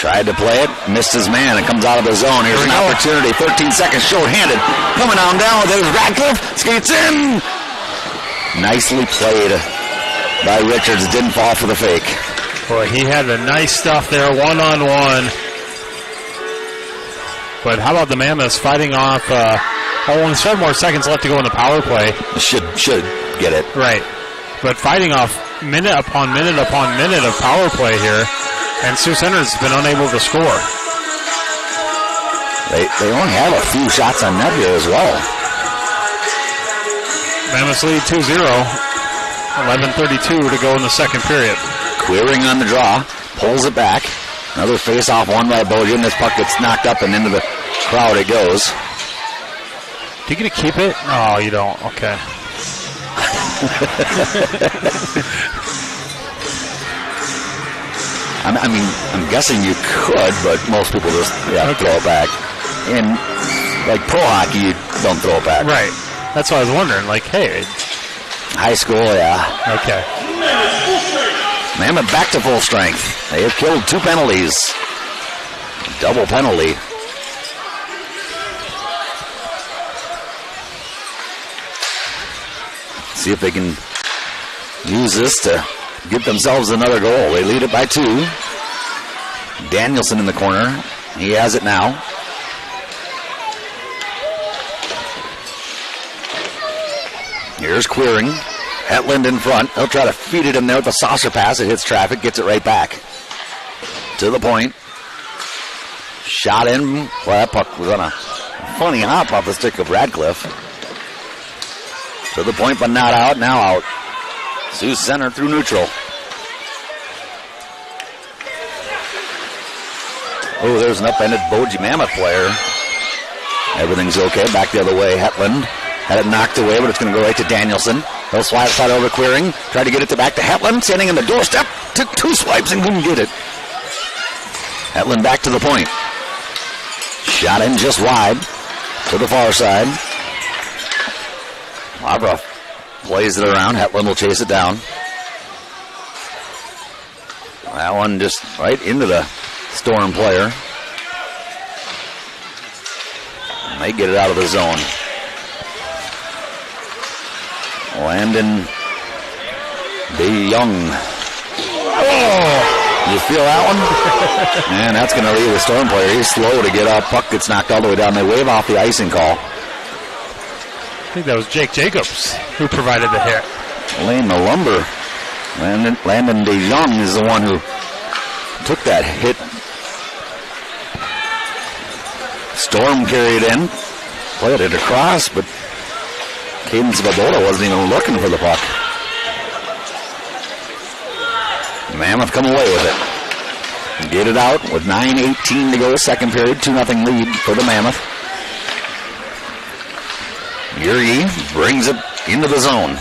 Tried to play it, missed his man, and comes out of the zone. Here's an opportunity, 13 seconds short-handed. Coming on down, there's Radcliffe, skates in. Nicely played by Richards, didn't fall for the fake. Boy, he had the nice stuff there, one-on-one. But how about the Mammoths fighting off, 7 more seconds left to go in the power play. Should get it. Right. But fighting off minute upon minute upon minute of power play here. And Sioux Center's been unable to score. They only have a few shots on net here as well. Mammoths lead 2-0. 11:32 to go in the second period. Queering on the draw. Pulls it back. Another face-off won by Boji, and this puck gets knocked up and into the crowd it goes. Do you get to keep it? Oh, you don't. Okay. I'm guessing you could, but most people just throw it back. in like pro hockey, you don't throw it back. Right. That's what I was wondering. Like, hey. High school, yeah. Okay. Mammoth back to full strength. They have killed 2 penalties. Double penalty. See if they can use this to get themselves another goal. They lead it by 2. Danielson in the corner. He has it now. Here's Queering. Hetland in front. He'll try to feed it in there with a saucer pass. It hits traffic, gets it right back. To the point. Shot in. Well, that puck was on a funny hop off the stick of Radcliffe. To the point, but not out. Now out. Sioux center through neutral. Oh, there's an upended Boji Mammoth player. Everything's okay. Back the other way. Hetland had it knocked away, but it's going to go right to Danielson. He'll swipe side over Queering. Try to get it back to Hetland. Standing in the doorstep. Took 2 swipes and couldn't get it. Hetland back to the point. Shot in just wide. To the far side. Labra plays it around. Hetland will chase it down. That one just right into the Storm player. And they get it out of the zone. Landon DeYoung. Oh! You feel that one? Man, that's going to leave the Storm player. He's slow to get up. Puck gets knocked all the way down. They wave off the icing call. I think that was Jake Jacobs who provided the hit. Laying the lumber. Landon DeYoung is the one who took that hit. Storm carried in. Played it across, but Cadence Babola wasn't even looking for the puck. Mammoth come away with it. Get it out with 9:18 to go. Second period. 2-0 lead for the Mammoth. Yuri brings it into the zone.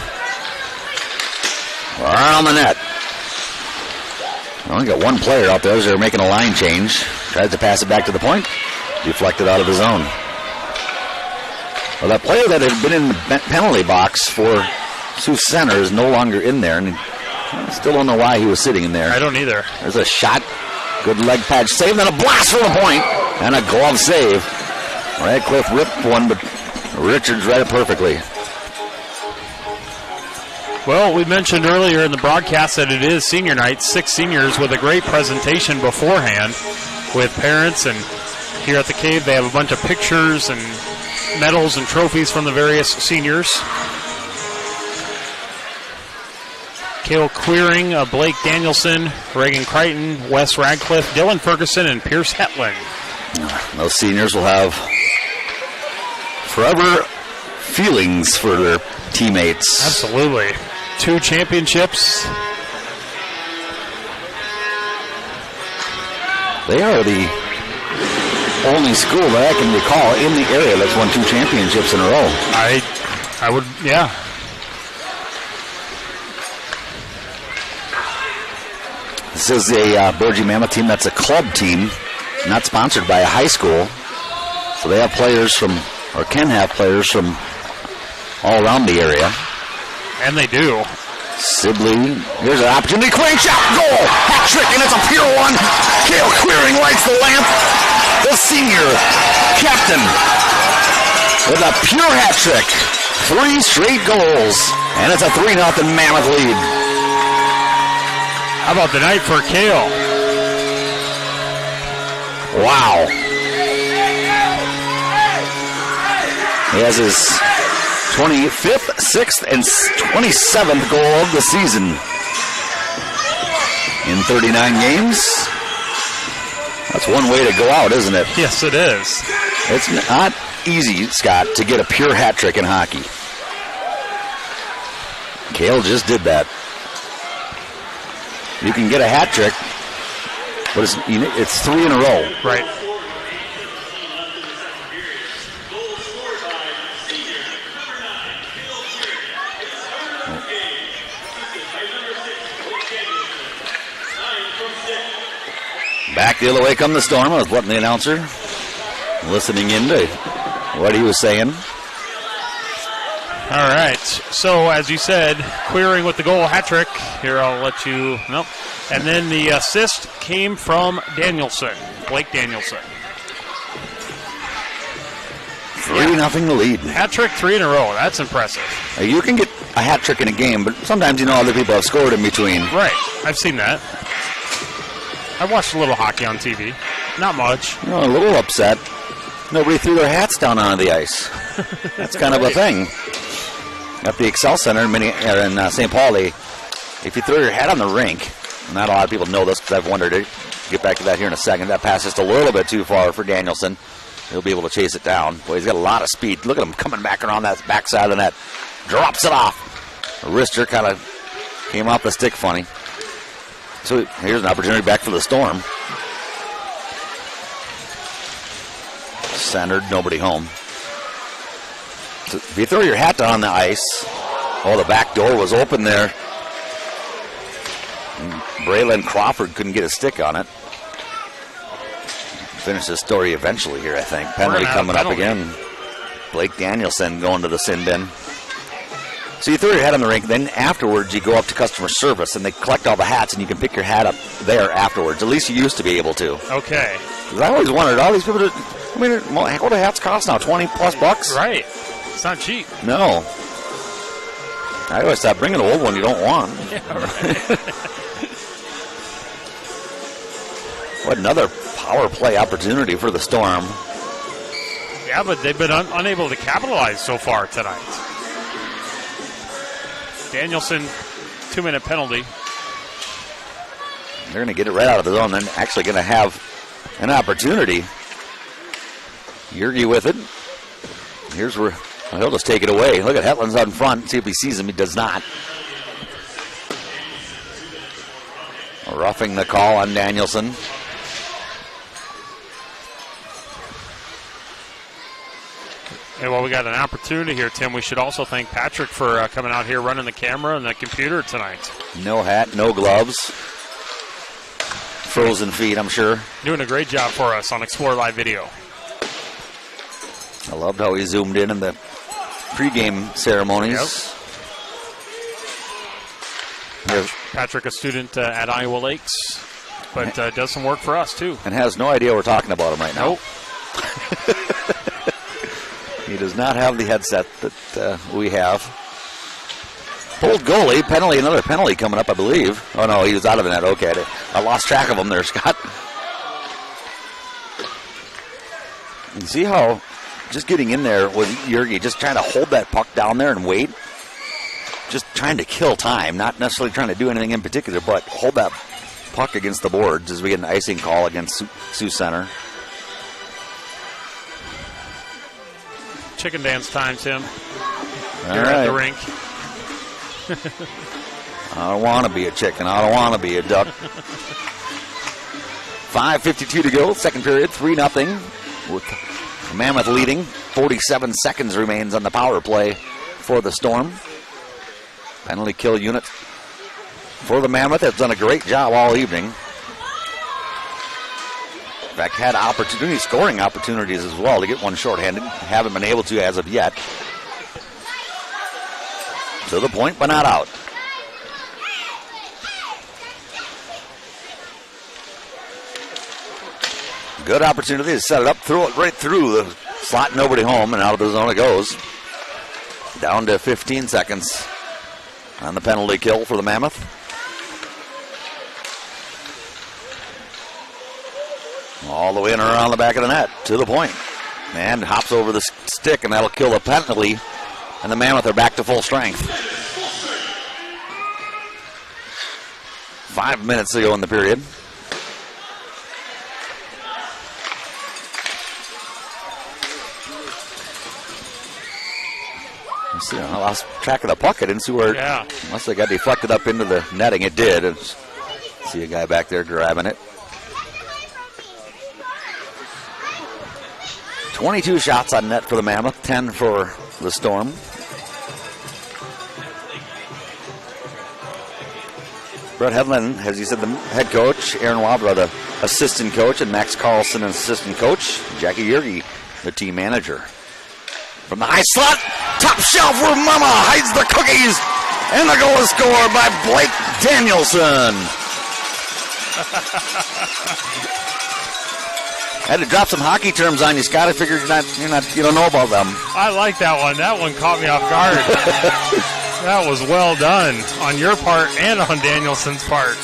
Right on the net. Only got 1 player out there as they're making a line change. Tries to pass it back to the point. Deflected out of the zone. Well, that player that had been in the penalty box for Sioux Center is no longer in there. And I still don't know why he was sitting in there. I don't either. There's a shot. Good leg pad save. Then a blast from the point. And a glove save. Radcliffe ripped one, but Richards read it perfectly. Well, we mentioned earlier in the broadcast that it is senior night. 6 seniors with a great presentation beforehand with parents. And here at the Cave, they have a bunch of pictures and medals and trophies from the various seniors. Cale Queering, Blake Danielson, Reagan Crichton, Wes Radcliffe, Dylan Ferguson, and Pierce Hetland. Those seniors will have forever feelings for their teammates. Absolutely. 2 championships. They are the only school that I can recall in the area that's won 2 championships in a row. I would, yeah. This is a Boji Mammoth team that's a club team, not sponsored by a high school. So they have players from, or can have players from all around the area. And they do. Sibley, here's an opportunity. Queering shot, goal! Hat trick, and it's a pure one. Cale Queering lights the lamp. The senior captain with a pure hat trick. 3 straight goals, and it's a 3-0 Mammoth lead. How about the night for Cale? Wow. He has his 25th, 6th, and 27th goal of the season in 39 games. That's one way to go out, isn't it? Yes, it is. It's not easy, Scott, to get a pure hat trick in hockey. Cale just did that. You can get a hat trick, but it's 3 in a row. Right. Back the other way come the Storm. I was letting the announcer listening in to what he was saying. All right. So, as you said, Queering with the goal hat trick. Here, I'll let you. Nope. And then the assist came from Danielson, Blake Danielson. 3-0 the lead. Hat trick 3 in a row. That's impressive. You can get a hat trick in a game, but sometimes other people have scored in between. Right. I've seen that. I watched a little hockey on TV. Not much. A little upset. Nobody threw their hats down onto the ice. That's kind of a thing. At the Excel Center in St. Paul, if you throw your hat on the rink, not a lot of people know this because I've wondered it. Get back to that here in a second. That pass just a little bit too far for Danielson. He'll be able to chase it down. Boy, he's got a lot of speed. Look at him coming back around that backside of the net. Drops it off. The wrister kind of came off the stick funny. So here's an opportunity back for the Storm. Centered, nobody home. So if you throw your hat down on the ice, the back door was open there. Braylon Crawford couldn't get a stick on it. Finish the story eventually here, I think. Penalty coming up again. Blake Danielson going to the sin bin. So you throw your hat on the rink, then afterwards you go up to customer service and they collect all the hats and you can pick your hat up there afterwards. At least you used to be able to. Okay. I always wondered, all these people, what do hats cost now? $20+? Right. It's not cheap. No. I always thought, bring an old one you don't want. Yeah, right. What another power play opportunity for the Storm. Yeah, but they've been unable to capitalize so far tonight. Danielson, 2-minute penalty. They're going to get it right out of the zone. They're actually going to have an opportunity. Yergy with it. Here's where he'll just take it away. Look at Hetland's out in front. See if he sees him. He does not. Roughing the call on Danielson. And well, we got an opportunity here, Tim. We should also thank Patrick for coming out here running the camera and the computer tonight. No hat, no gloves. Frozen feet, I'm sure. Doing a great job for us on Explore Live Video. I loved how he zoomed in the pregame ceremonies. Yep. Patrick, a student at Iowa Lakes, but does some work for us, too. And has no idea we're talking about him right now. Nope. He does not have the headset that we have. Pulled goalie, penalty, another penalty coming up, I believe. Oh, no, he was out of the net. Okay, I lost track of him there, Scott. You see how just getting in there with Yergy, just trying to hold that puck down there and wait. Just trying to kill time, not necessarily trying to do anything in particular, but hold that puck against the boards as we get an icing call against Sioux Center. Chicken dance time, Tim. You're at the rink. I don't want to be a chicken. I don't want to be a duck. 5:52 to go, second period, 3-0 with Mammoth leading. 47 seconds remains on the power play for the Storm. Penalty kill unit for the Mammoth has done a great job all evening. In fact, had opportunities, scoring opportunities as well to get one shorthanded. Haven't been able to as of yet. To the point, but not out. Good opportunity to set it up, throw it right through the slot, nobody home, and out of the zone it goes. Down to 15 seconds on the penalty kill for the Mammoth. All the way in and around the back of the net, to the point. And hops over the stick, and that'll kill the penalty. And the Mammoth are back to full strength. 5 minutes to go in the period. Let's see, I lost track of the puck. I didn't see where unless it got deflected up into the netting. It did. See a guy back there grabbing it. 22 shots on net for the Mammoth, 10 for the Storm. Brett Hedlund, as you said, the head coach, Aaron Wabra, the assistant coach, and Max Carlson, an assistant coach. Jackie Yerge, the team manager. From the high slot, top shelf where Mama hides the cookies. And the goal is scored by Blake Danielson. I had to drop some hockey terms on you, Scott. I figured you don't know about them. I like that one. That one caught me off guard. That was well done on your part and on Danielson's part.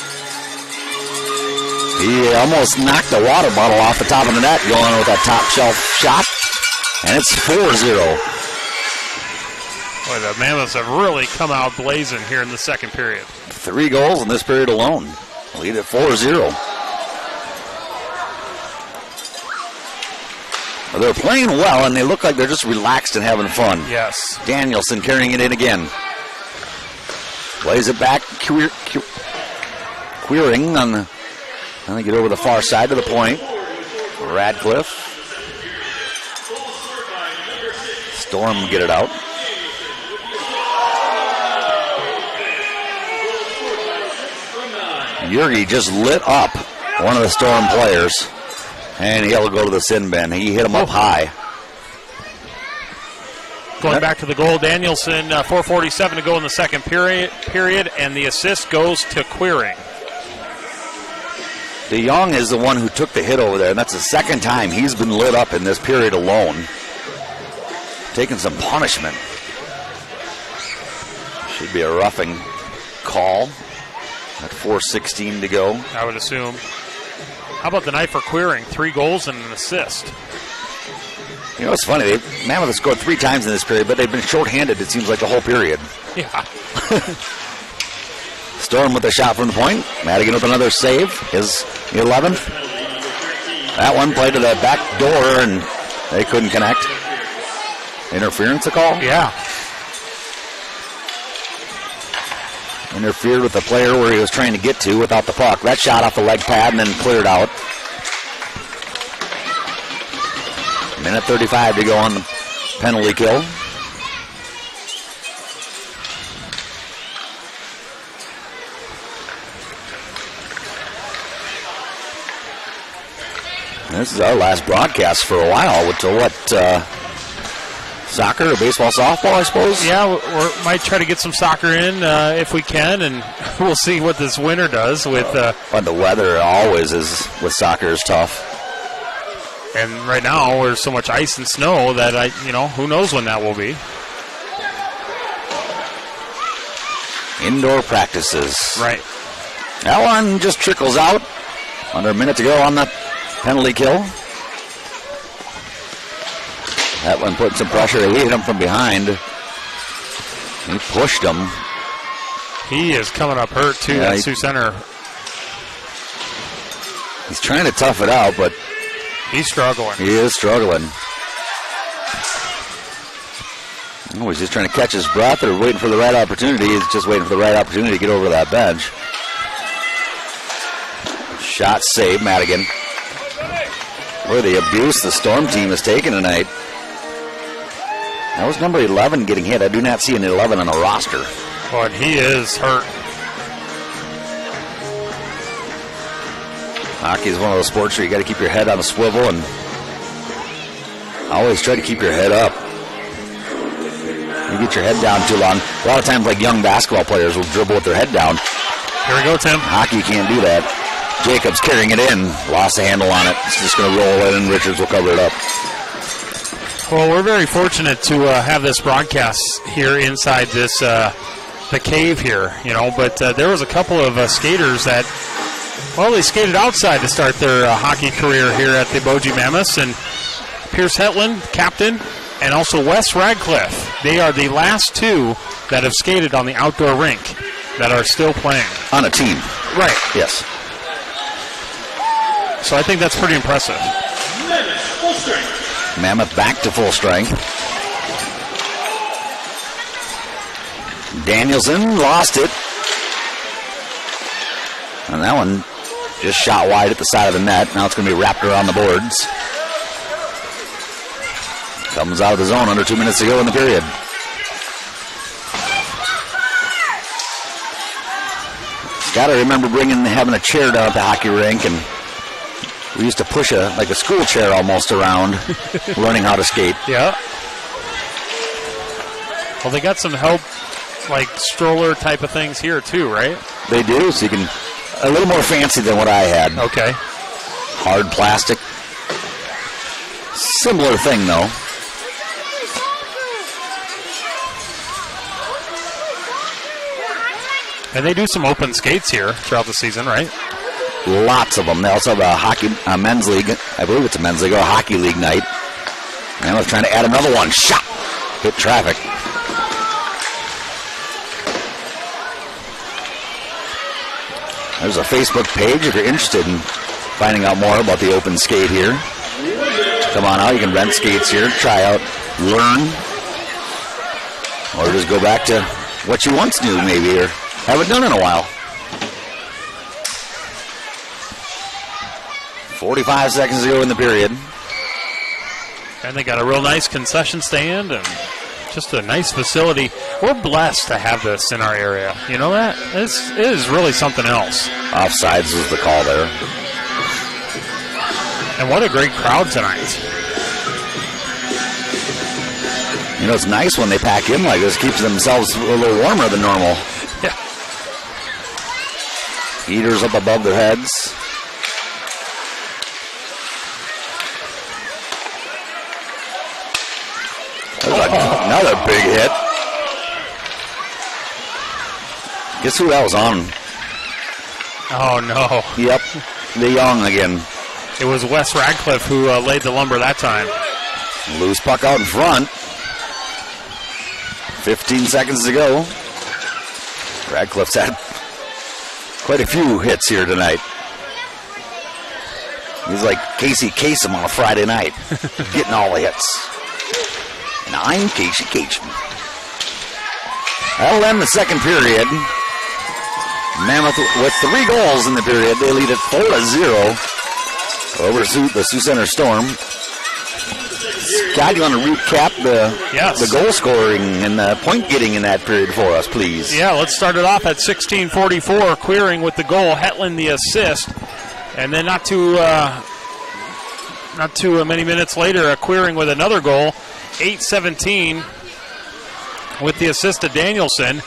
He almost knocked the water bottle off the top of the net going with that top shelf shot. And it's 4-0. Boy, the Mammoths have really come out blazing here in the second period. 3 goals in this period alone. Lead at 4-0. Well, they're playing well, and they look like they're just relaxed and having fun. Yes. Danielson carrying it in again. Plays it back. Queering on the... And they get over the far side of the point. Radcliffe. Storm get it out. Yerge just lit up one of the Storm players. And he'll go to the sin bin. He hit him up high. Going back to the goal, Danielson, 4:47 to go in the second period, and the assist goes to Queering. DeYoung is the one who took the hit over there, and that's the second time he's been lit up in this period alone. Taking some punishment. Should be a roughing call at 4:16 to go. I would assume. How about the night for Queering? 3 goals and an assist. You know, it's funny. Mammoth has scored 3 times in this period, but they've been shorthanded, it seems like, the whole period. Yeah. Storm with a shot from the point. Madigan with another save. His 11th. That one played to the back door, and they couldn't connect. Interference, a call? Yeah. Interfered with the player where he was trying to get to without the puck. That shot off the leg pad and then cleared out. Minute 35 to go on the penalty kill. This is our last broadcast for a while. Until what? Soccer or baseball, softball, I suppose? Yeah, we might try to get some soccer in if we can, and we'll see what this winter does with... But the weather always is, with soccer, is tough. And right now, there's so much ice and snow that, who knows when that will be. Indoor practices. Right. That one just trickles out. Under a minute to go on the penalty kill. That one put some pressure. He hit him from behind. He pushed him. He is coming up hurt, too, that Sioux Center. He's trying to tough it out, but... He's struggling. He is struggling. Oh, he's just trying to catch his breath or waiting for the right opportunity. He's just waiting for the right opportunity to get over that bench. Shot saved, Madigan. Boy, the abuse the Storm team has taken tonight. That was number 11 getting hit. I do not see an 11 on the roster. But he is hurt. Hockey is one of those sports where you got to keep your head on a swivel and always try to keep your head up. You get your head down too long. A lot of times, like young basketball players will dribble with their head down. Here we go, Tim. Hockey can't do that. Jacobs carrying it in. Lost the handle on it. It's just going to roll in and Richards will cover it up. Well, we're very fortunate to have this broadcast here inside this the cave here, but there was a couple of skaters that, they skated outside to start their hockey career here at the Boji Mammoths, and Pierce Hetland, captain, and also Wes Radcliffe. They are the last 2 that have skated on the outdoor rink that are still playing. On a team. Right. Yes. So I think that's pretty impressive. Mammoth back to full strength. Danielson lost it. And that one just shot wide at the side of the net. Now it's going to be wrapped around the boards. Comes out of the zone under 2 minutes to go in the period. Got to remember having a chair down at the hockey rink and We used to push like a school chair almost around, learning how to skate. Yeah. Well, they got some help, like stroller type of things here too, right? They do, so you can, a little more fancy than what I had. Okay. Hard plastic. Similar thing, though. And they do some open skates here throughout the season, right? Lots of them. They also have a men's league. I believe it's a men's league or a hockey league night. And I was trying to add another one. Shot! Hit traffic. There's a Facebook page if you're interested in finding out more about the open skate here. Come on out. You can rent skates here, try out, learn, or just go back to what you once knew maybe, or haven't done in a while. 45 seconds to go in the period. And they got a real nice concession stand and just a nice facility. We're blessed to have this in our area. You know that? It is really something else. Offsides was the call there. And what a great crowd tonight. You know, it's nice when they pack in like this. Keeps themselves a little warmer than normal. Yeah. Heaters up above their heads. Another big hit. Guess who that was on? Oh, no. Yep, the Young again. It was Wes Radcliffe who laid the lumber that time. Loose puck out in front. 15 seconds to go. Radcliffe's had quite a few hits here tonight. He's like Casey Kasem on a Friday night, getting all the hits. And I'm Casey Kasem. That'll end the second period. Mammoth with 3 goals in the period. They lead it 4-0 over the Sioux Center Storm. Scott, you want to recap the goal scoring and the point getting in that period for us, please? Yeah, let's start it off at 16:44. Queering with the goal, Hetland the assist, and then not too many minutes later, Queering with another goal. 8:17 with the assist to Danielson.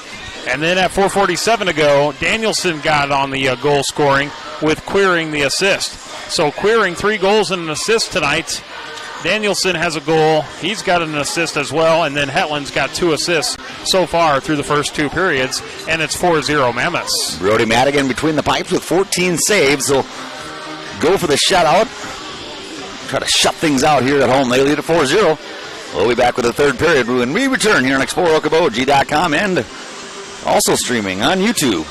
And then at 4:47 to go, Danielson got on the goal scoring with Queering the assist. So Queering 3 goals and an assist tonight. Danielson has a goal. He's got an assist as well. And then Hetland's got 2 assists so far through the first 2 periods. And it's 4-0 Mammoths. Brody Madigan between the pipes with 14 saves. They'll go for the shutout. Try to shut things out here at home. They lead at 4-0. We'll be back with the third period when we return here on ExploreOkoboji.com and also streaming on YouTube.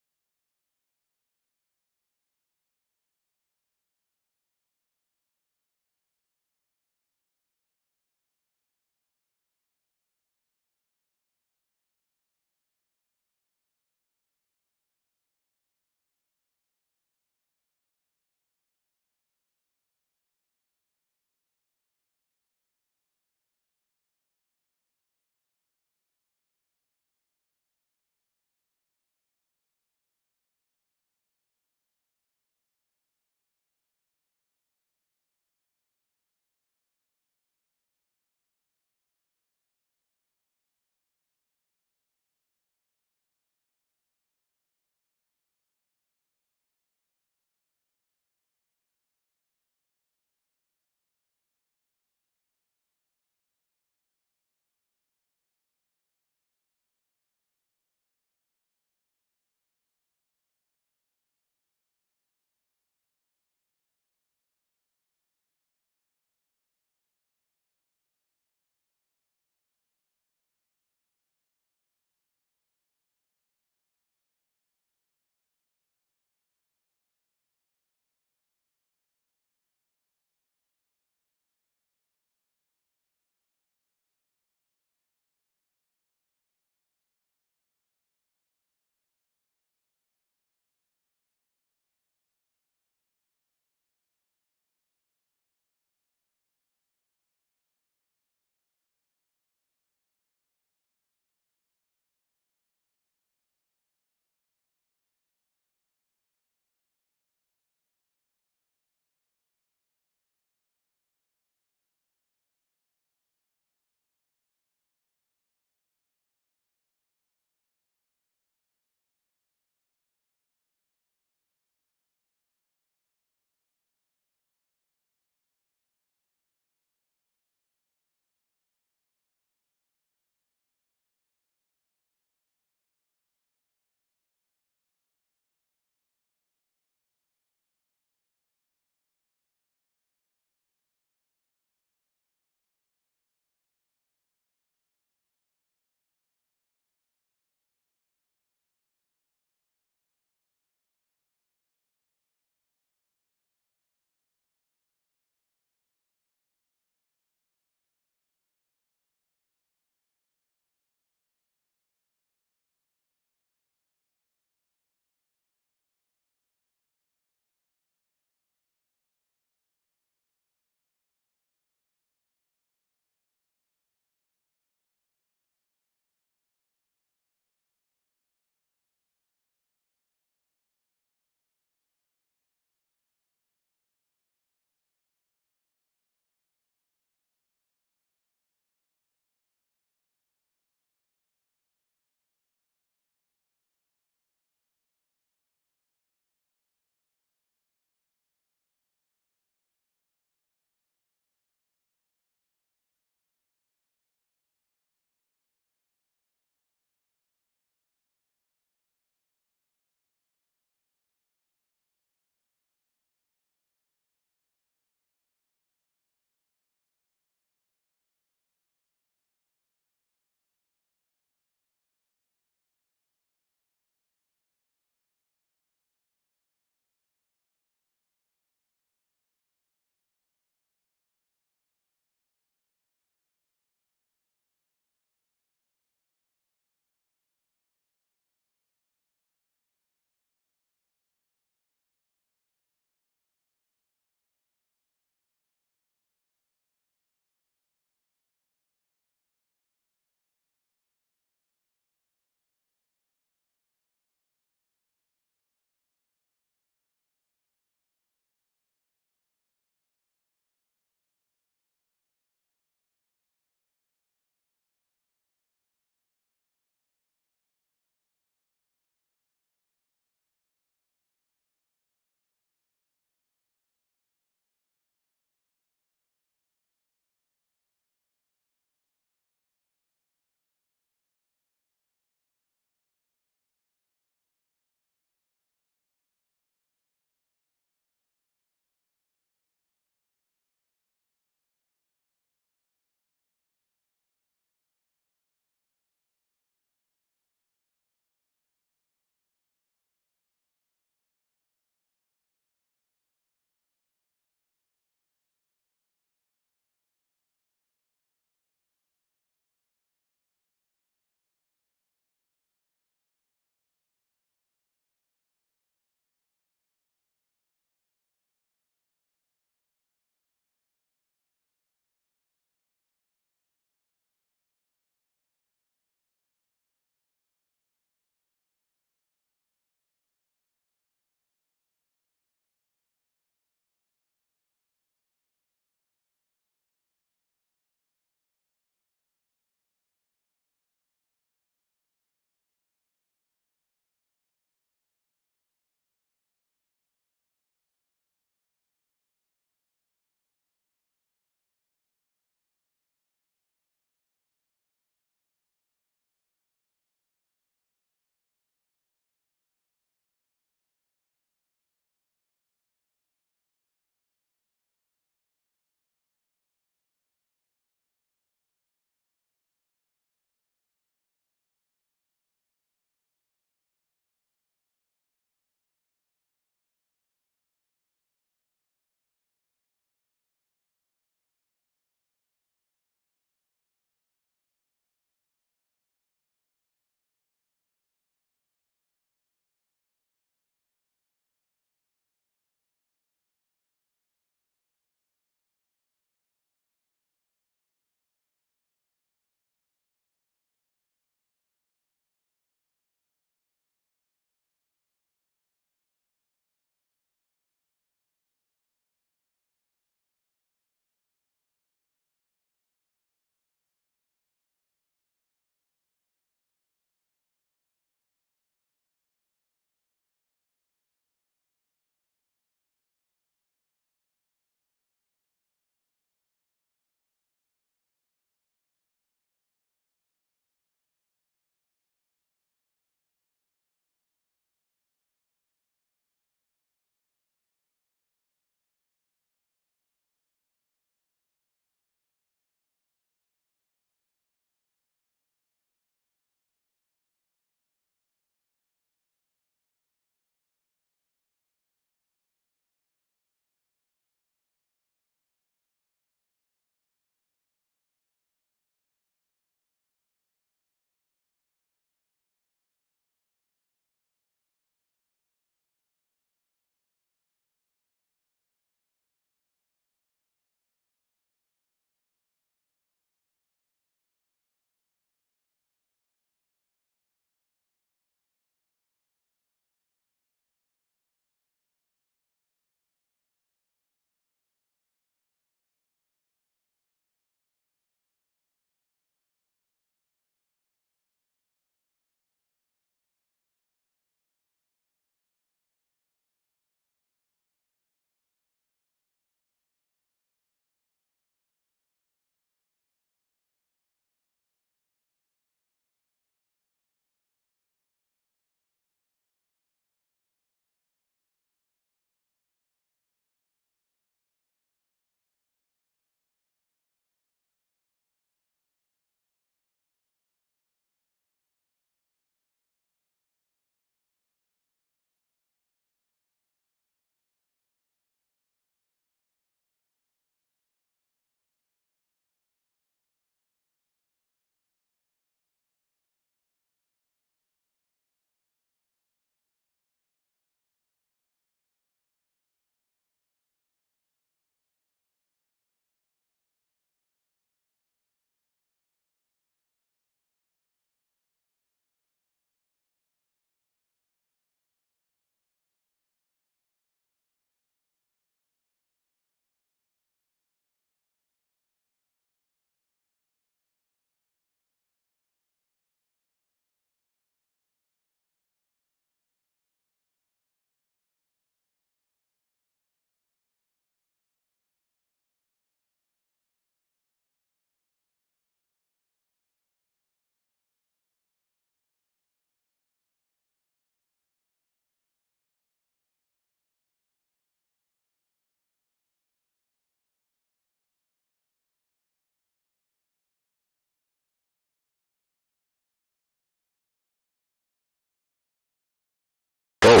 Oh,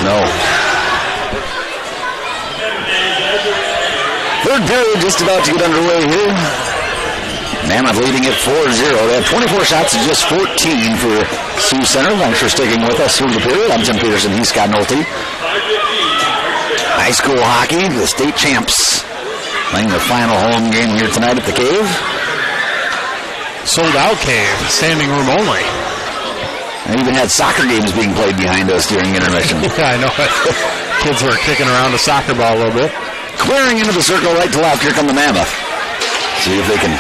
no. Third period just about to get underway here. Mammoth leading at 4-0. They have 24 shots to just 14 for Sioux Center. Thanks for sticking with us through the period. I'm Tim Peterson. He's Scott Nolte. High school hockey, the state champs, playing their final home game here tonight at the Cave. Sold out Cave, standing room only. And even had soccer games being played behind us during intermission. Yeah, I know it. Kids were kicking around a soccer ball a little bit. Clearing into the circle right to left. Here come the Mammoth. See if they can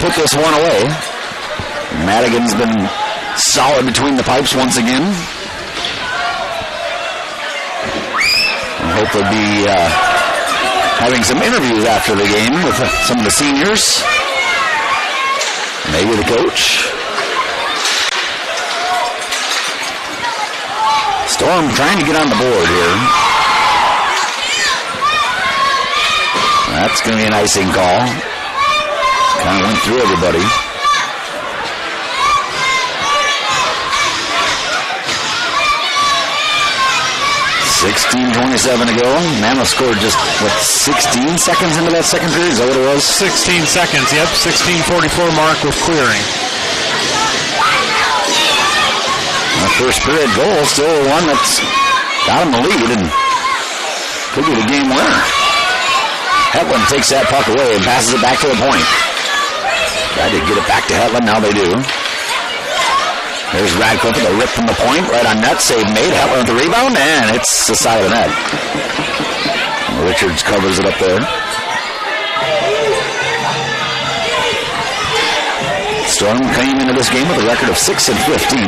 put this one away. Madigan's been solid between the pipes once again. I hope they'll be having some interviews after the game with some of the seniors. Maybe the coach. Storm trying to get on the board here. That's going to be an icing call. Kind of went through everybody. 16:27 to go. Mammoth scored just, 16 seconds into that second period? Is that what it was? 16 seconds, yep. 16:44 mark with clearing. The first period goal, still one that's got him the lead and could be the game winner. Hetland takes that puck away and passes it back to the point. Tried to get it back to Hetland, now they do. There's Radcliffe with a rip from the point, right on net, save made. Hetland with the rebound, and it's the side of the net. Richards covers it up there. Storm came into this game with a record of 6-15,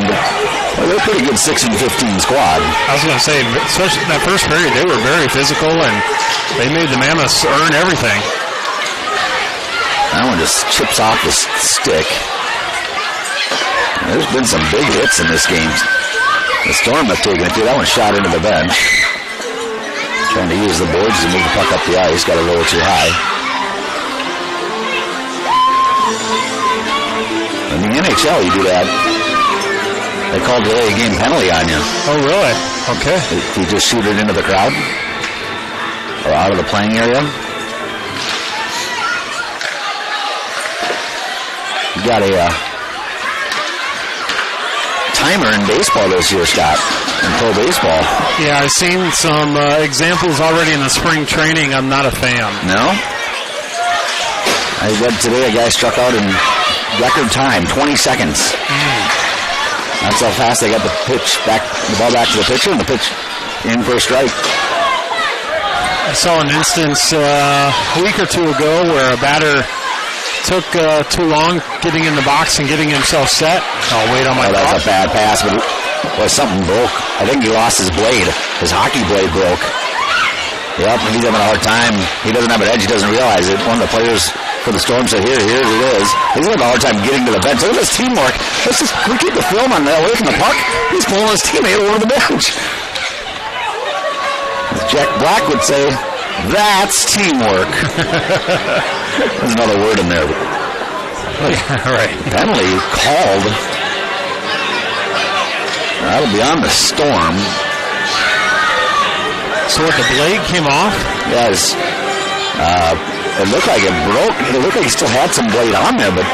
but they're a pretty good 6-15 squad. I was going to say, especially in that first period, they were very physical, and they made the Mammoths earn everything. That one just chips off the stick. There's been some big hits in this game. The Storm have taken it too. That one shot into the bench. Trying to use the boards to move the puck up the ice. Got to roll it too high. In the NHL, you do that. They call delay a game penalty on you. Oh, really? Okay. If you just shoot it into the crowd or out of the playing area. You got a timer in baseball this year, Scott, in pro baseball. Yeah, I've seen some examples already in the spring training. I'm not a fan. No? I read today a guy struck out in record time, 20 seconds. That's how fast they got the ball back to the pitcher, and the pitch in for a strike. I saw an instance a week or two ago where a batter took too long getting in the box and getting himself set. I'll wait on my That's a bad pass, but something broke. I think he lost his blade. His hockey blade broke. Yep, he's having a hard time. He doesn't have an edge. He doesn't realize it. One of the players for the Storm said, here it is. He's having a hard time getting to the bench. Look at this teamwork. Can we keep the film on that away from the puck? He's pulling his teammate over the bench. As Jack Black would say, that's teamwork. There's another word in there. Right. Penalty called. That'll be on the Storm. So what, the blade came off? Yes. It looked like it broke. It looked like he still had some blade on there, but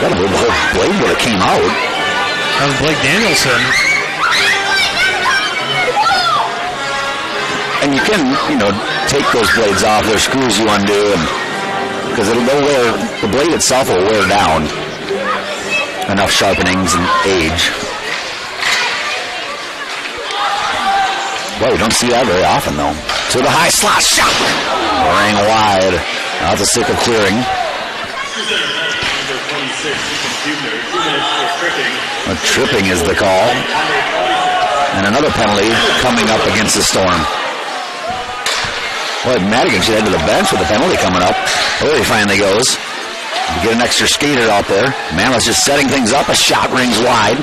the whole blade would have came out. That was Blake Danielson. And you can, take those blades off. There's screws you undo, and because the blade itself will wear down. Enough sharpenings and age. Well, we don't see that very often, though. To the high slot shot. Rang wide. Out the stick of clearing. A tripping is the call. And another penalty coming up against the Storm. Boy, Madigan should head to the bench with a penalty coming up. There he finally goes. You get an extra skater out there. Mammoth's just setting things up. A shot rings wide.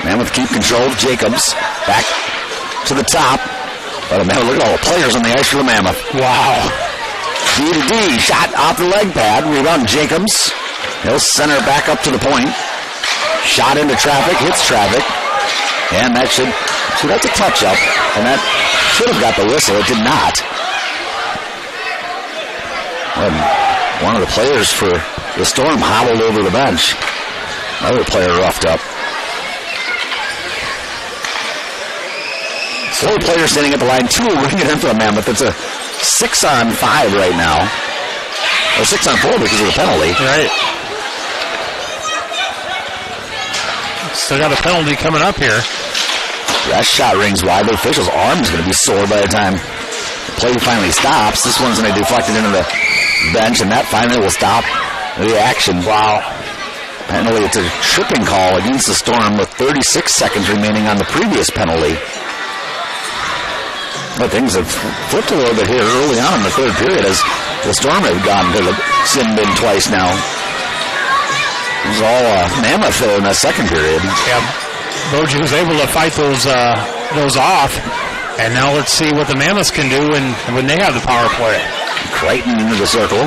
Mammoth keep control. Jacobs back to the top. But look at all the players on the ice for the Mammoth. Wow. D to D. Shot off the leg pad. Rebound Jacobs. He'll center back up to the point. Shot into traffic. Hits traffic. And that should have to touch up, and that should have got the whistle. It did not. And one of the players for the Storm hobbled over the bench. Another player roughed up. 4 players standing at the line. 2 are bringing it in for the Mammoth. It's a 6-on-5 right now. Or 6-on-4 because of the penalty. Right. Still got a penalty coming up here. That shot rings wide. The official's arm is going to be sore by the time the play finally stops. This one's going to deflect it into the bench, and that finally will stop the action. Wow. Penalty, it's a tripping call against the Storm with 36 seconds remaining on the previous penalty. But things have flipped a little bit here early on in the third period as the Storm have gone to the sin bin twice now. It was all Mammoth there in that second period. Yeah, Boji was able to fight those off, and now let's see what the Mammoths can do when they have the power play. Creighton into the circle.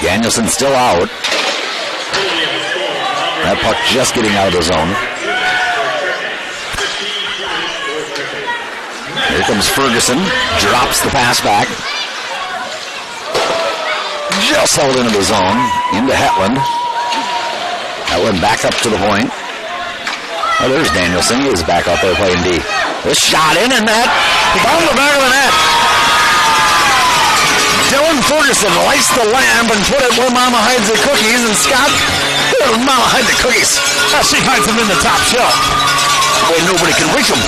Danielson still out. That puck just getting out of the zone. Here comes Ferguson. Drops the pass back. Just held into the zone. Into Hetland. Hetland back up to the point. Oh, there's Danielson. He is back out there playing D. This shot in and that. On the back of the net. Dylan Ferguson lights the lamp and put it where Mama hides the cookies. And Scott, where Mama hide the cookies? She hides them in the top shelf. Way nobody can reach them.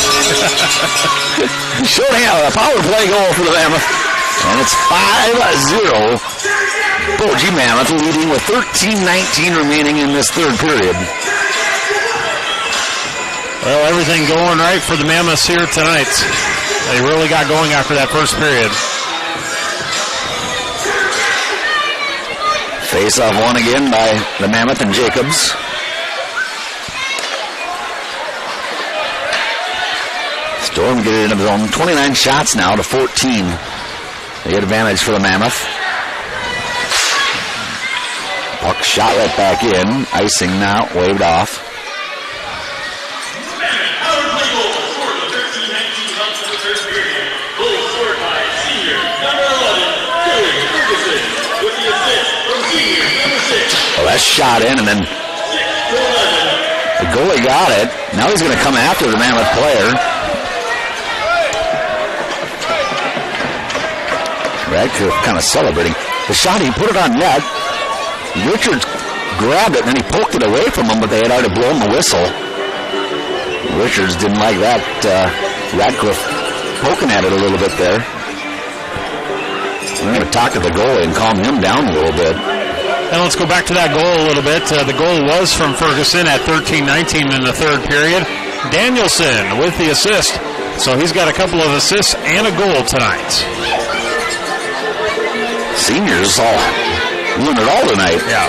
Showing out a power play goal for the Mammoth. And it's 5-0. Boji Mammoth leading with 13:19 remaining in this third period. Well, everything going right for the Mammoths here tonight. They really got going after that first period. Face-off won again by the Mammoth and Jacobs. Storm get it into the zone. 29 shots now to 14. They get advantage for the Mammoth. Puck shot right back in. Icing now waved off. Power play goal scored the 13-19 months of the third period. Goal scored by senior number 11, Dylan Ferguson, with the assist from senior number 6. Well, that shot in, and then 6 to 11. the goalie got it. Now he's going to come after the Mammoth player. Radcliffe kind of celebrating. The shot, he put it on net. Richards grabbed it, and then he poked it away from him, but they had already blown the whistle. Richards didn't like that. Radcliffe poking at it a little bit there. We're going to talk to the goalie and calm him down a little bit. And let's go back to that goal a little bit. The goal was from Ferguson at 13-19 in the third period. Danielson with the assist. So he's got a couple of assists and a goal tonight. Seniors all doing it all tonight. Yeah.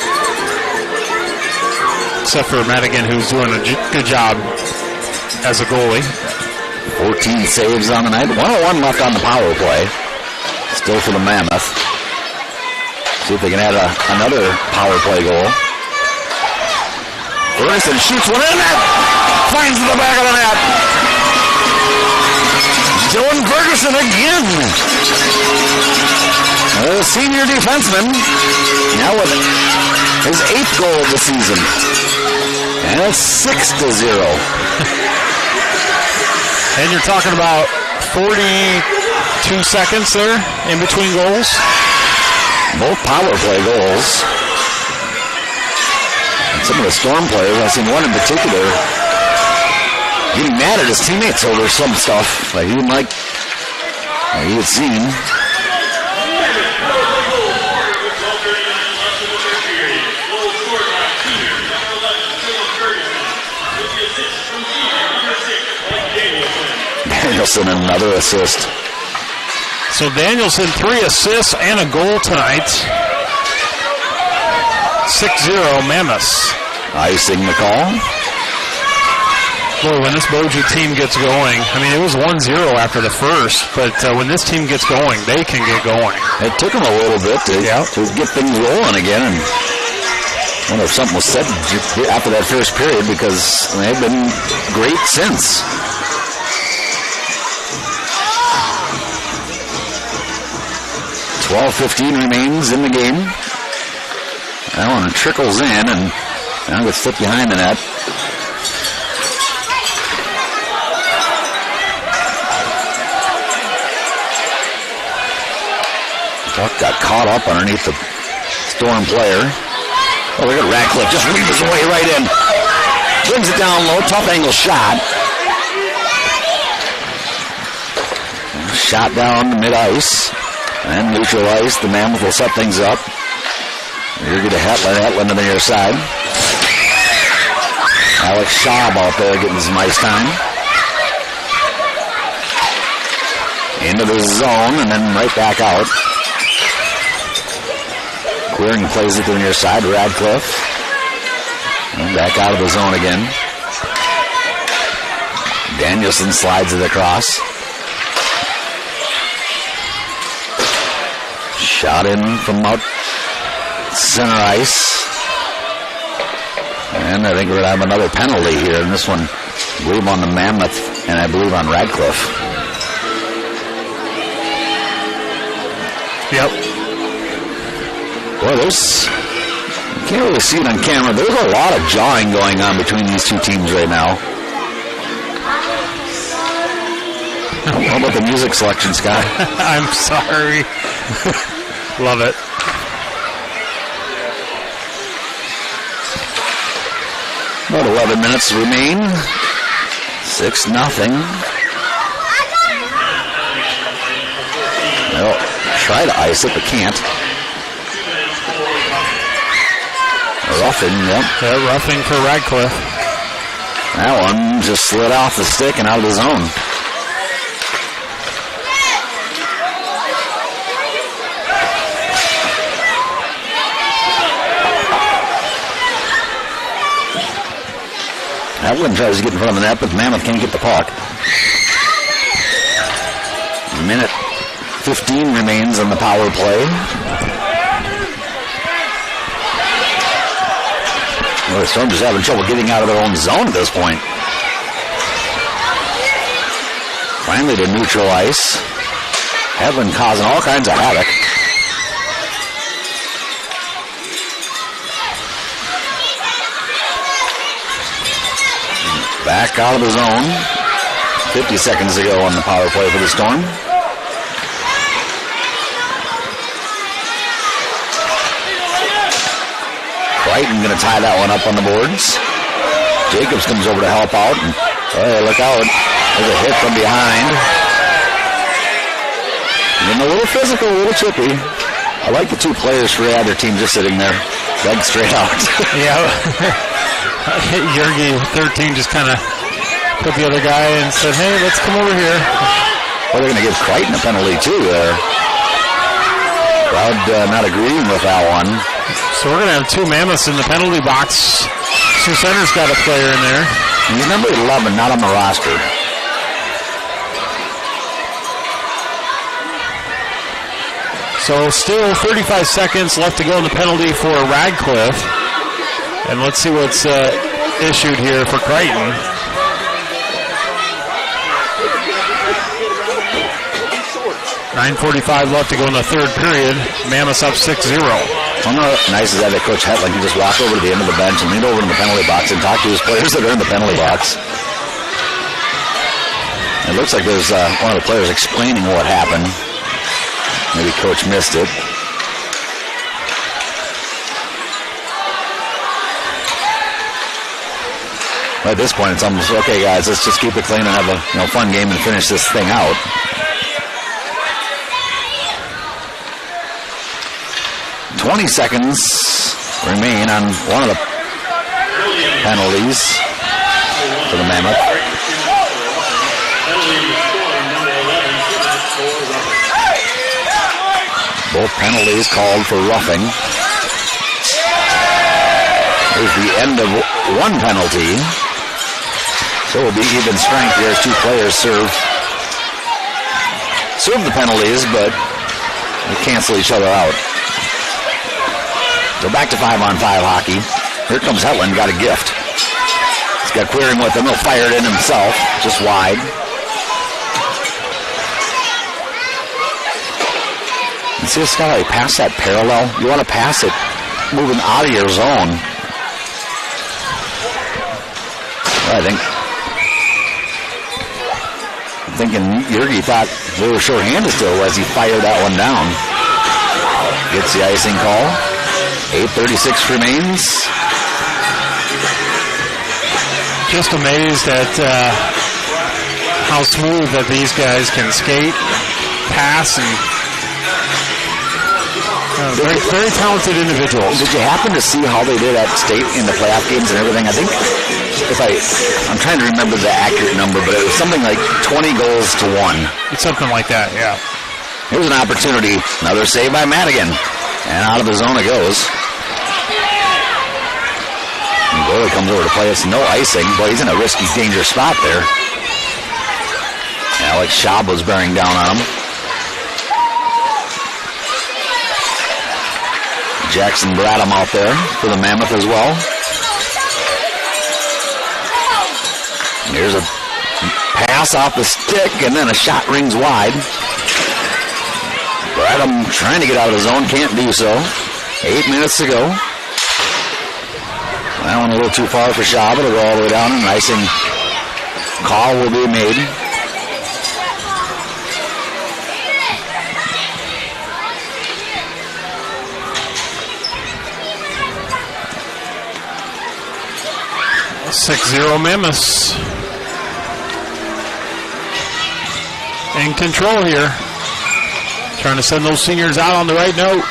Except for Madigan, who's doing a good job as a goalie. 14 saves on the night. 101 left on the power play. Still for the Mammoth. See if they can add another power play goal. Ferguson shoots one in net. Finds the back of the net. Dylan Ferguson again. The senior defenseman now with his 8th goal of the season. And it's 6-0. And you're talking about 42 seconds there in between goals. Both power play goals. And some of the Storm players, I've seen one in particular, getting mad at his teammates over some stuff that he didn't like, that he had seen. Danielson, another assist. So Danielson, 3 assists and a goal tonight. 6-0 Mammoths. Icing the call. Boy, when this Boji team gets going, I mean, it was 1-0 after the first, but when this team gets going, they can get going. It took them a little bit to get things rolling again. And I wonder if something was said after that first period, because they've been great since. $12:15 remains in the game. That one trickles in and now gets slipped behind the net. Puck got caught up underneath the Storm player. Oh, look at Radcliffe. Just weaves his way right in. Brings it down low. Tough angle shot. Shot down to mid-ice. And neutral ice. The Mammoth will set things up. You're going to Hetland to the near side. Alex Schaub out there getting some ice time. Into the zone and then right back out. Queering plays it to the near side. Radcliffe. And back out of the zone again. Danielson slides it across. Shot in from out center ice. And I think we're going to have another penalty here. And this one, I believe on the Mammoth and I believe on Radcliffe. Yep. Boy, you can't really see it on camera. There's a lot of jawing going on between these two teams right now. How about the music selection, Scott? I'm sorry. Love it. About 11 minutes remain. 6-0. They'll try to ice it, but can't. Roughing, yep. Yeah, roughing for Radcliffe. That one just slid off the stick and out of the zone. Evelyn tries to get in front of the net, but Mammoth can't get the puck. Minute 15 remains on the power play. Well, the Storm just having trouble getting out of their own zone at this point. Finally to neutral ice. Evelyn causing all kinds of havoc. Back out of the zone. 50 seconds to go on the power play for the Storm. Crichton going to tie that one up on the boards. Jacobs comes over to help out. And, hey, look out. There's a hit from behind. Getting a little physical, a little chippy. I like the two players for either team just sitting there. Legs straight out. Yeah. Yergi, 13, just kind of put the other guy and said, hey, let's come over here. Well, they're going to give Crichton a penalty, too, there. Crowd not agreeing with that one. So we're going to have two Mammoths in the penalty box. Sioux Center's got a player in there. He's number 11, not on the roster. So still 35 seconds left to go in the penalty for Radcliffe. And let's see what's issued here for Crichton. .9:45 left to go in the third period. Mammoths up 6-0. How nice is that Coach Hetland can just walk over to the end of the bench and lean over in the penalty box and talk to his players that are in the penalty box. It looks like there's one of the players explaining what happened. Maybe Coach missed it. At this point, it's almost, okay, guys, let's just keep it clean and have a fun game and finish this thing out. $20 seconds remain on one of the penalties for the Mammoth. Both penalties called for roughing. There's the end of one penalty. So it will be even strength here as two players serve the penalties, but they cancel each other out. So back to 5-on-5 hockey. Here comes Hetland, got a gift. He's got Queering with him. He'll fire it in himself, just wide. You see this guy pass that parallel? You want to pass it moving out of your zone. Well, I'm thinking Yergy thought they were short-handed still as he fired that one down. Gets the icing call. 8:36 remains. Just amazed at how smooth that these guys can skate, pass, and very, very talented individuals. Did you happen to see how they did at state in the playoff games and everything? I think I'm trying to remember the accurate number, but it was something like 20 goals to 1. It's something like that, yeah. Here's an opportunity. Another save by Madigan. And out of the zone it goes. And goalie comes over to play us. No icing. Boy, he's in a risky, dangerous spot there. Alex Schaub was bearing down on him. Jackson Bradham out there for the Mammoth as well. Here's a pass off the stick, and then a shot rings wide. Bradham trying to get out of the zone, can't do so. 8 minutes to go. That one a little too far for Schaub. It'll go all the way down, and an icing call will be made. A 6-0 Mammoths. In control here. Trying to send those seniors out on the right note.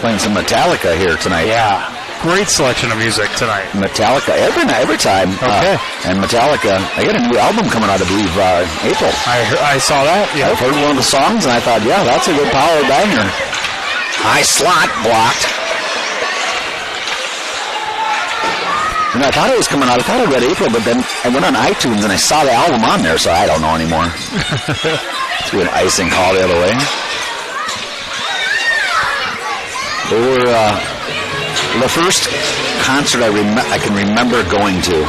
Playing some Metallica here tonight. Yeah. Great selection of music tonight. Metallica every time. Okay. And Metallica, they got a new album coming out, I believe, April. I saw that. Yeah. I've heard one of the songs, and I thought, yeah, that's a good power banger. High slot blocked. And I thought it was coming out. I thought I read April, but then I went on iTunes and I saw the album on there, so I don't know anymore. Let's do an icing call the other way. They were the first concert I can remember going to.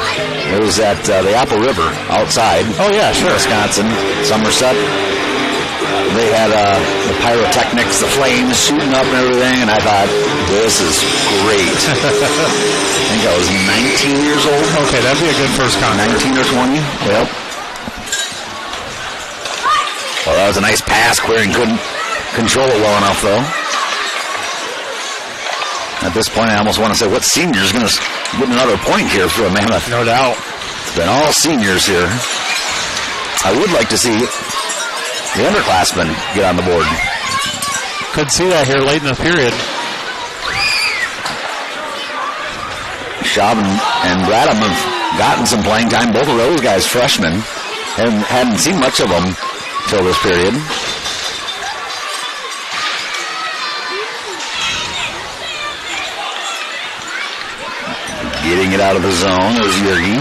It was at the Apple River outside. Oh, yeah, sure. Wisconsin, Somerset. They had the pyrotechnics, the flames shooting up and everything, and I thought, this is great. I think I was 19 years old. Okay, that'd be a good first concert. 19 or 20, yep. Well, that was a nice pass. Queering couldn't control it well enough, though. At this point, I almost want to say, what senior is going to get another point here for a Mammoth? No doubt. It's been all seniors here. I would like to see the underclassmen get on the board. Could see that here late in the period. Schaub and Bradham have gotten some playing time. Both of those guys freshmen. Hadn't seen much of them till this period. Getting it out of the zone is Yergy.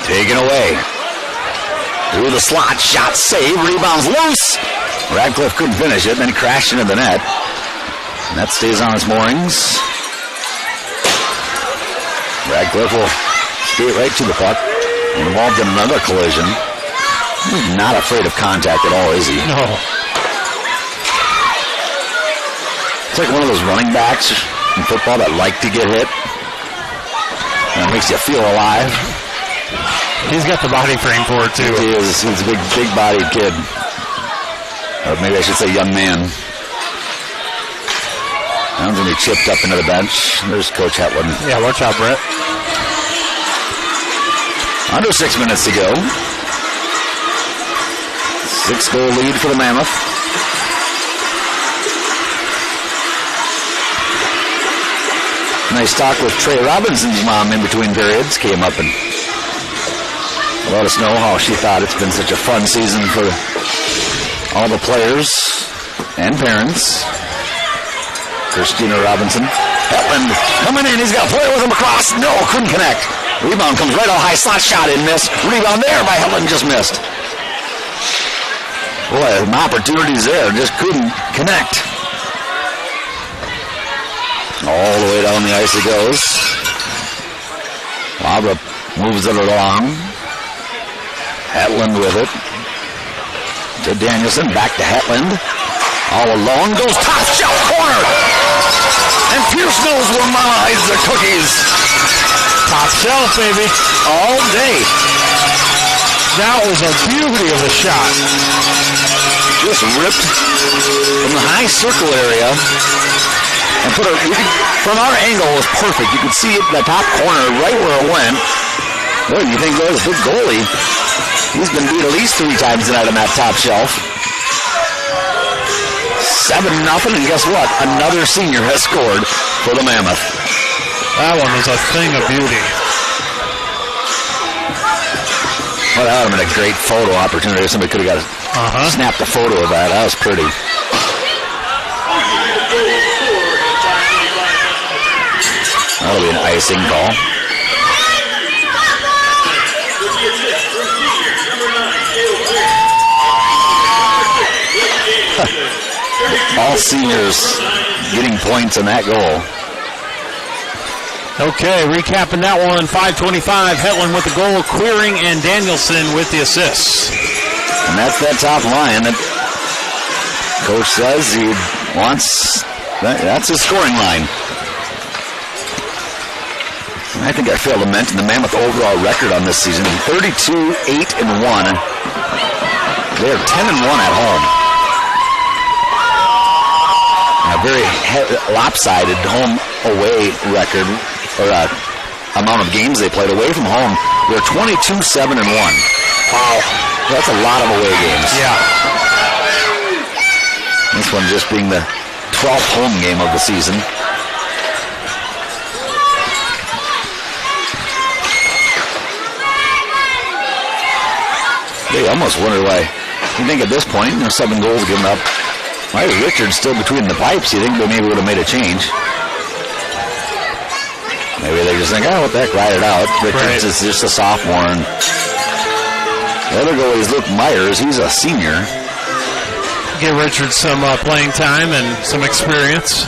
Taken away. Through the slot, shot save, rebounds loose. Radcliffe couldn't finish it, then he crashed into the net. And that stays on its moorings. Radcliffe will skate right to the puck. Involved in another collision. He's not afraid of contact at all, is he? No. It's like one of those running backs in football that like to get hit. And it makes you feel alive. He's got the body frame for it, too. He is. He's a big-bodied kid. Or maybe I should say young man. That one's going to be chipped up into the bench. There's Coach Hetland. Yeah, watch out, Brett. Under 6 minutes to go. 6-goal lead for the Mammoth. Nice talk with Trey Robinson's mom in between periods. Came up and let us know how she thought it's been such a fun season for all the players and parents. Christina Robinson. Hetland coming in. He's got a player with him across. No, couldn't connect. Rebound comes right out. High slot shot in, miss. Rebound there by Hetland, just missed. Boy, some opportunities there. Just couldn't connect. All the way down the ice it goes. Labra moves it along. Hetland with it. To Danielson, back to Hetland. All alone, goes top shelf corner. And Pierce knows where Mama hides the cookies. Top shelf, baby. All day. That was a beauty of a shot. Just ripped from the high circle area. And put it, from our angle, it was perfect. You could see it in the top corner right where it went. Boy, you think that was a big goalie. He's been beat at least 3 times tonight on that top shelf. 7-0, and guess what? Another senior has scored for the Mammoth. That one was a thing of beauty. Well, that would have been a great photo opportunity. Somebody could have snapped a photo of that. That was pretty. That'll be an icing call. All seniors getting points on that goal. Okay, recapping that one, 5:25. Hetland with the goal, Queering and Danielson with the assists. And that's that top line that Coach says he wants. That's his scoring line. And I think I failed to mention the Mammoth overall record on this season, 32-8-1. They are 10-1 at home. A very lopsided home-away record, or amount of games they played away from home. They're 22-7-1. Wow, that's a lot of away games. Yeah. This one just being the 12th home game of the season. They almost wonder why. You think at this point, 7 goals given up. Why is Richards still between the pipes? You think they maybe would have made a change? Maybe they just think, what the heck, ride it out. Richards is just a sophomore. And the other goalie is Luke Myers. He's a senior. Give Richards some playing time and some experience.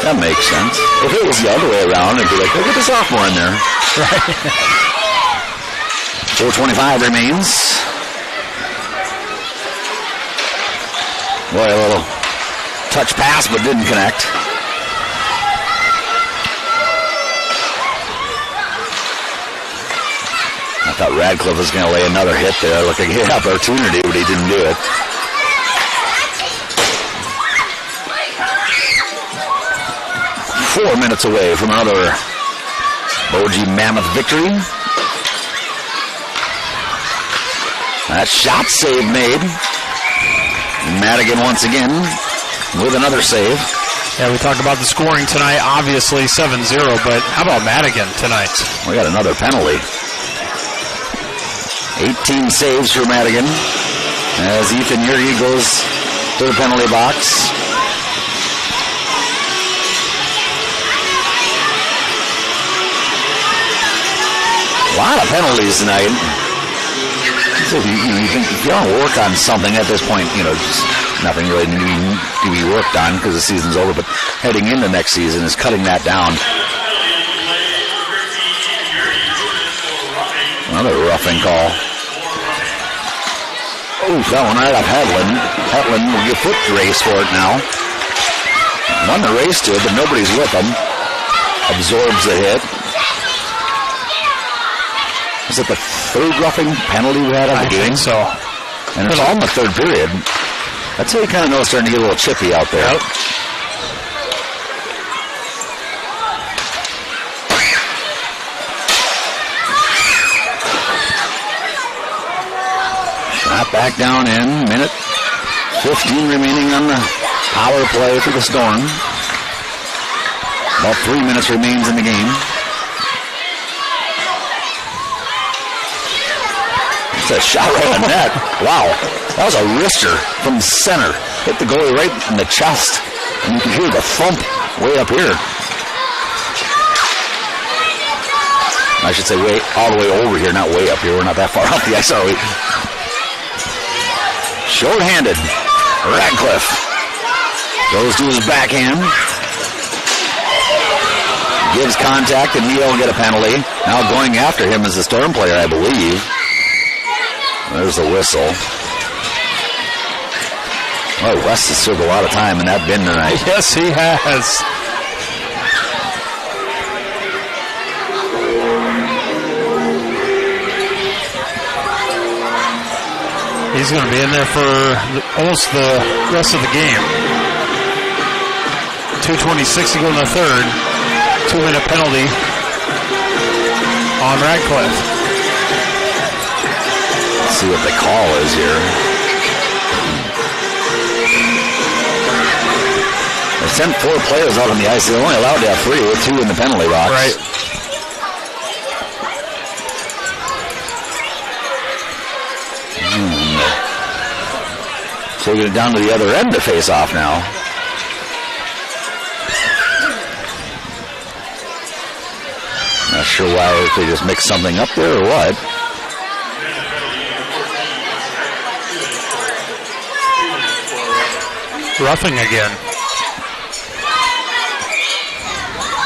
That makes sense. If it was the other way around, it'd be like, look at the sophomore in there. Right. 4:25 remains. Boy, a little touch pass, but didn't connect. I thought Radcliffe was going to lay another hit there. Looked like he had opportunity, but he didn't do it. Four minutes away from another Boji Mammoth victory. That shot save made. Madigan once again with another save. Yeah, we talked about the scoring tonight, obviously 7-0, but how about Madigan tonight? We got another penalty. 18 saves for Madigan as Ethan Yurgi goes to the penalty box. A lot of penalties tonight. So if you want to work on something at this point, just nothing really to be worked on because the season's over, but heading into next season is cutting that down. Another roughing call. Oh, that one right off Hetland. Hetland will get foot race for it now. Won the race to it, but nobody's with him. Absorbs the hit. Is it the third roughing penalty we had on the game? I think so. And it's all in the third period. That's how you kind of know it's starting to get a little chippy out there. Yep. Shot back down in. Minute 15 remaining on the power play for the Storm. About 3 minutes remains in the game. A shot right on net. Wow. That was a wrister from center. Hit the goalie right in the chest. And you can hear the thump way up here. I should say way all the way over here, not way up here. We're not that far off the ice, are we? Short-handed. Radcliffe goes to his backhand. gives contact, and he'll get a penalty. Now going after him is the Storm player, I believe. There's the whistle. Oh, West has served a lot of time in that bin tonight. Yes, he has. He's going to be in there for almost the rest of the game. 2:26 to go in the third. 2-minute penalty on Radcliffe. Let's see what the call is here. They sent 4 players out on the ice. They're only allowed to have 3 with 2 in the penalty box. Right. So we're down to the other end to face off now. Not sure why, if they just mixed something up there or what. Roughing again.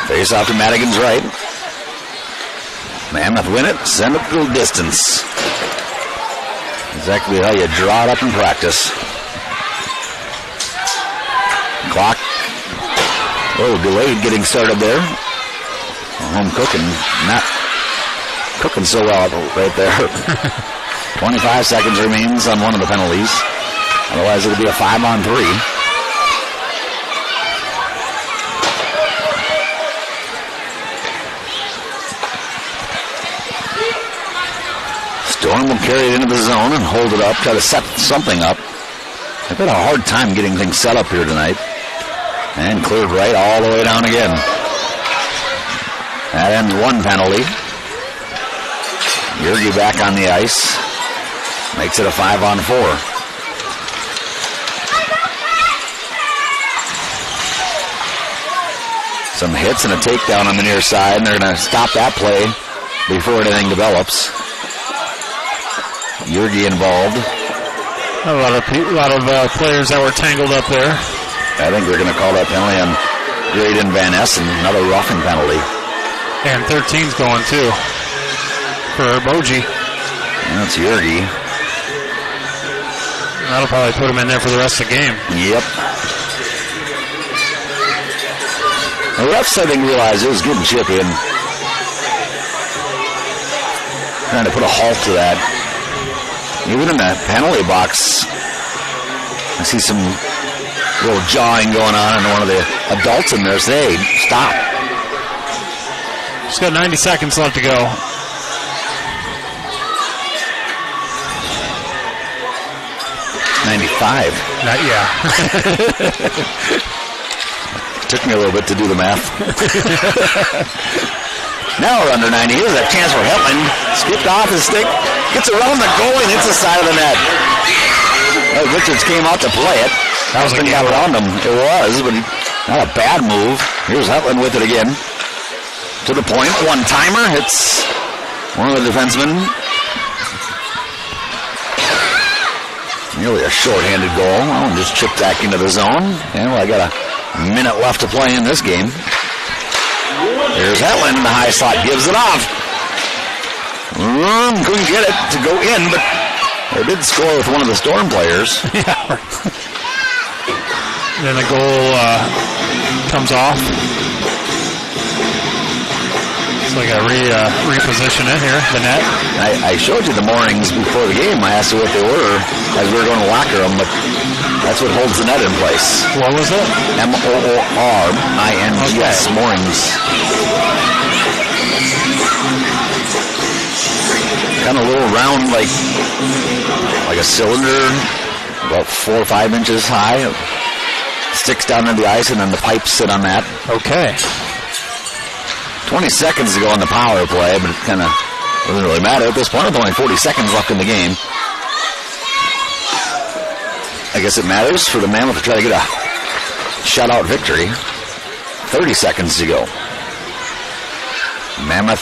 Face off to Madigan's right. Mammoth win it, send it to the distance. Exactly how you draw it up in practice. Clock. Oh, delayed getting started there. Home cooking, not cooking so well right there. 25 seconds remains on one of the penalties. Otherwise, it'll be a 5-on-3. Storm will carry it into the zone and hold it up, try to set something up. They've had a hard time getting things set up here tonight. And cleared right all the way down again. That ends one penalty. Yergy back on the ice. Makes it a 5-on-4. Some hits and a takedown on the near side, and they're going to stop that play before anything develops. Yergy involved. A lot of players that were tangled up there. I think they're going to call that penalty on Graydon Van Essen, another roughing penalty. And 13's going too for Boji. That's Yergy. That'll probably put him in there for the rest of the game. Yep. The refs, I think, realized it was getting chip in. Trying to put a halt to that. Even in the penalty box, I see some little jawing going on, and one of the adults in there say, stop. Just got 90 seconds left to go. Yeah. Took me a little bit to do the math. Now we're under 90. Here's a chance for Hetland. Skipped off his stick. Gets around the goal and hits the side of the net. Well, Richards came out to play it. That was got around him. It was, but not a bad move. Here's Hetland with it again. To the point. One-timer. Hits one of the defensemen. Nearly a short-handed goal. Oh, and just chipped back into the zone. And I got a minute left to play in this game. There's Hetland in the high slot. Gives it off. Couldn't get it to go in, but they did score with one of the Storm players. Yeah. Then the goal comes off. So we got to reposition it here, the net. I showed you the moorings before the game. I asked you what they were as we were going to locker them, but that's what holds the net in place. What was it? MOORINGS, okay. Moorings. Kind of a little round, like a cylinder, about 4 or 5 inches high. Sticks down into the ice, and then the pipes sit on that. Okay. 20 seconds to go on the power play, but it kind of doesn't really matter at this point. With only 40 seconds left in the game. I guess it matters for the Mammoth to try to get a shutout victory. 30 seconds to go. Mammoth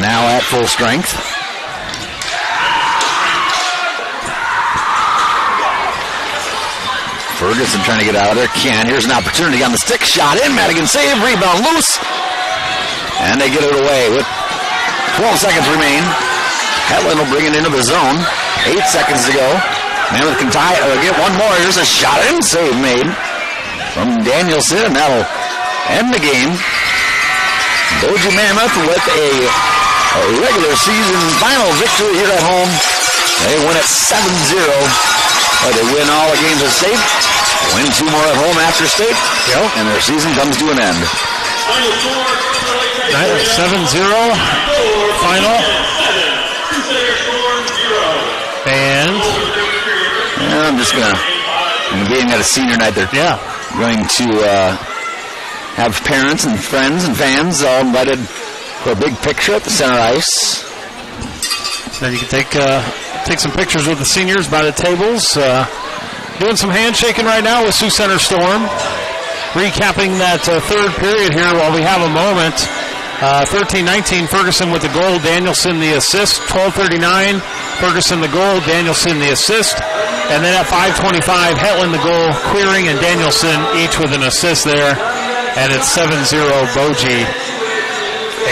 now at full strength. Ferguson trying to get out of there. Can't. Here's an opportunity on the stick shot in. Madigan save. Rebound loose. And they get it away with 12 seconds remain. Hetland will bring it into the zone. 8 seconds to go. Mammoth can tie or get one more. Here's a shot in. Save made from Danielson. And that'll end the game. Boji Mammoth with a regular season final victory here at home. They win at 7-0. They win all the games at state, win 2 more at home after state, and their season comes to an end. 7-0 final. And I'm just going to, in the game at a senior night, they're going to have parents and friends and fans all invited for a big picture at the center ice. Then you can take some pictures with the seniors by the tables. Doing some handshaking right now with Sioux Center Storm. Recapping that third period here while we have a moment. 13-19, Ferguson with the goal, Danielson the assist. 12-39, Ferguson the goal, Danielson the assist. And then at 5:25, Hetland the goal, Queering and Danielson each with an assist there. And it's 7-0 Boji.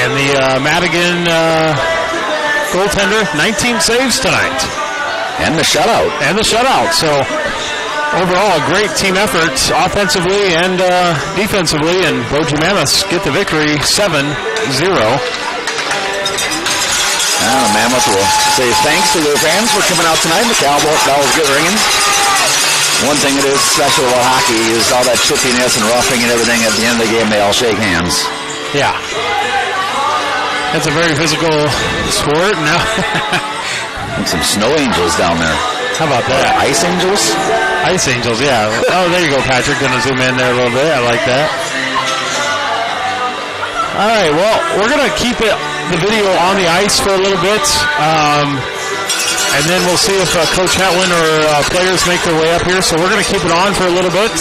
And the Madigan goaltender, 19 saves tonight. And the shutout. So overall, a great team effort offensively and defensively. And Boji Mammoths get the victory 7-0. The Mammoth will say thanks to their fans for coming out tonight. The Cowboy bells get ringing. One thing that is special about hockey is all that chippiness and roughing and everything. At the end of the game, they all shake hands. Yeah. That's a very physical sport. Now, and some snow angels down there. How about that? Ice angels? Ice angels, yeah. Oh, there you go, Patrick. Going to zoom in there a little bit. I like that. All right, well, we're going to keep the video on the ice for a little bit. And then we'll see if Coach Hetland or players make their way up here. So we're going to keep it on for a little bit.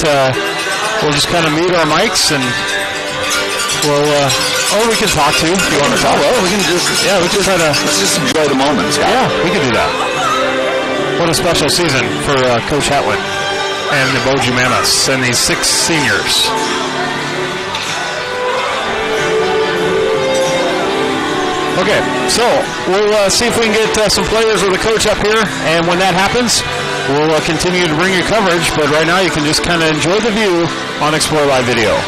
We'll just kind of mute our mics and we'll, or we can talk to you if you want to talk. Well, we can just, let's just enjoy the moment, Scott. Yeah, we can do that. What a special season for Coach Hetland and the Boji Mammoths and these 6 seniors. Okay, so we'll see if we can get some players or the coach up here, and when that happens, we'll continue to bring you coverage, but right now you can just kind of enjoy the view on Explore Live Video.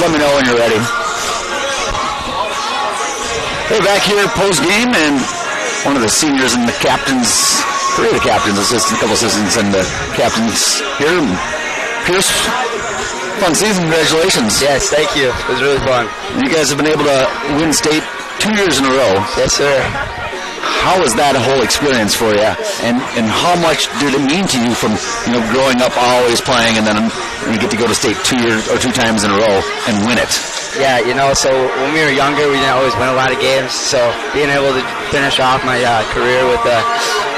Let me know when you're ready. Hey, back here post-game, and one of the seniors and the captains, 3 of the captains, a couple assistants, and the captains here. Pierce, fun season. Congratulations. Yes, thank you. It was really fun. You guys have been able to win state 2 years in a row. Yes, sir. How was that whole experience for you, and how much did it mean to you from growing up always playing, and then you get to go to state 2 times in a row and win it? Yeah, so when we were younger, we didn't always win a lot of games. So being able to finish off my career with the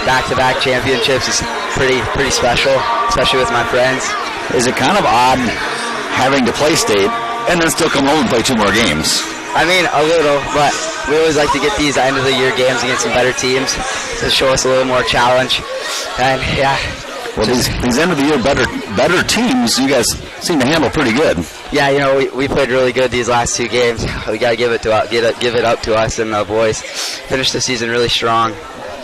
back-to-back championships is pretty special, especially with my friends. Is it kind of odd having to play state and then still come home and play 2 more games? I mean, a little, but we always like to get these end-of-the-year games against some better teams to show us a little more challenge. And, yeah. Well, these end-of-the-year better teams, you guys seem to handle pretty good. Yeah, we played really good these last 2 games. We got to give it up to us and the boys. Finished the season really strong.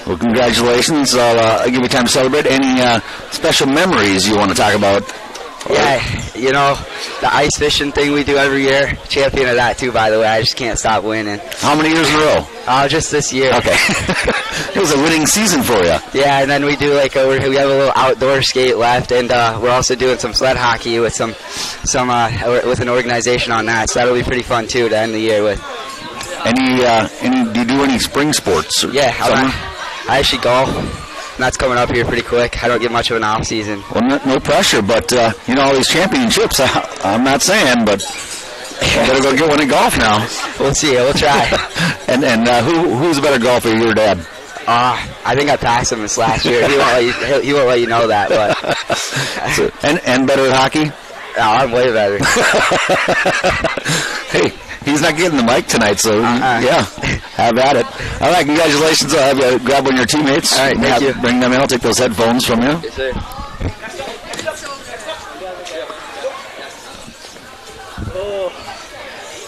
Well, congratulations. I'll give you time to celebrate. Any special memories you want to talk about? Yeah, the ice fishing thing we do every year. Champion of that, too, by the way. I just can't stop winning. How many years in a row? Just this year. Okay. It was a winning season for you. Yeah, and then we do we have a little outdoor skate left, and we're also doing some sled hockey with with an organization on that. So that'll be pretty fun, too, to end the year with. Do you do any spring sports? Yeah, I actually golf. And that's coming up here pretty quick. I don't get much of an off season. Well, no pressure, but all these championships. I'm not saying, but you better go get one in golf now. We'll see. We'll try. and who's a better golfer, your dad? I think I passed him this last year. He won't let you know that, but. and better at hockey? No, I'm way better. Hey. He's not getting the mic tonight, so yeah, have at it. All right, congratulations. I'll have you grab one of your teammates. All right, thank you. Bring them in. I'll take those headphones from you. Yes, sir. Oh,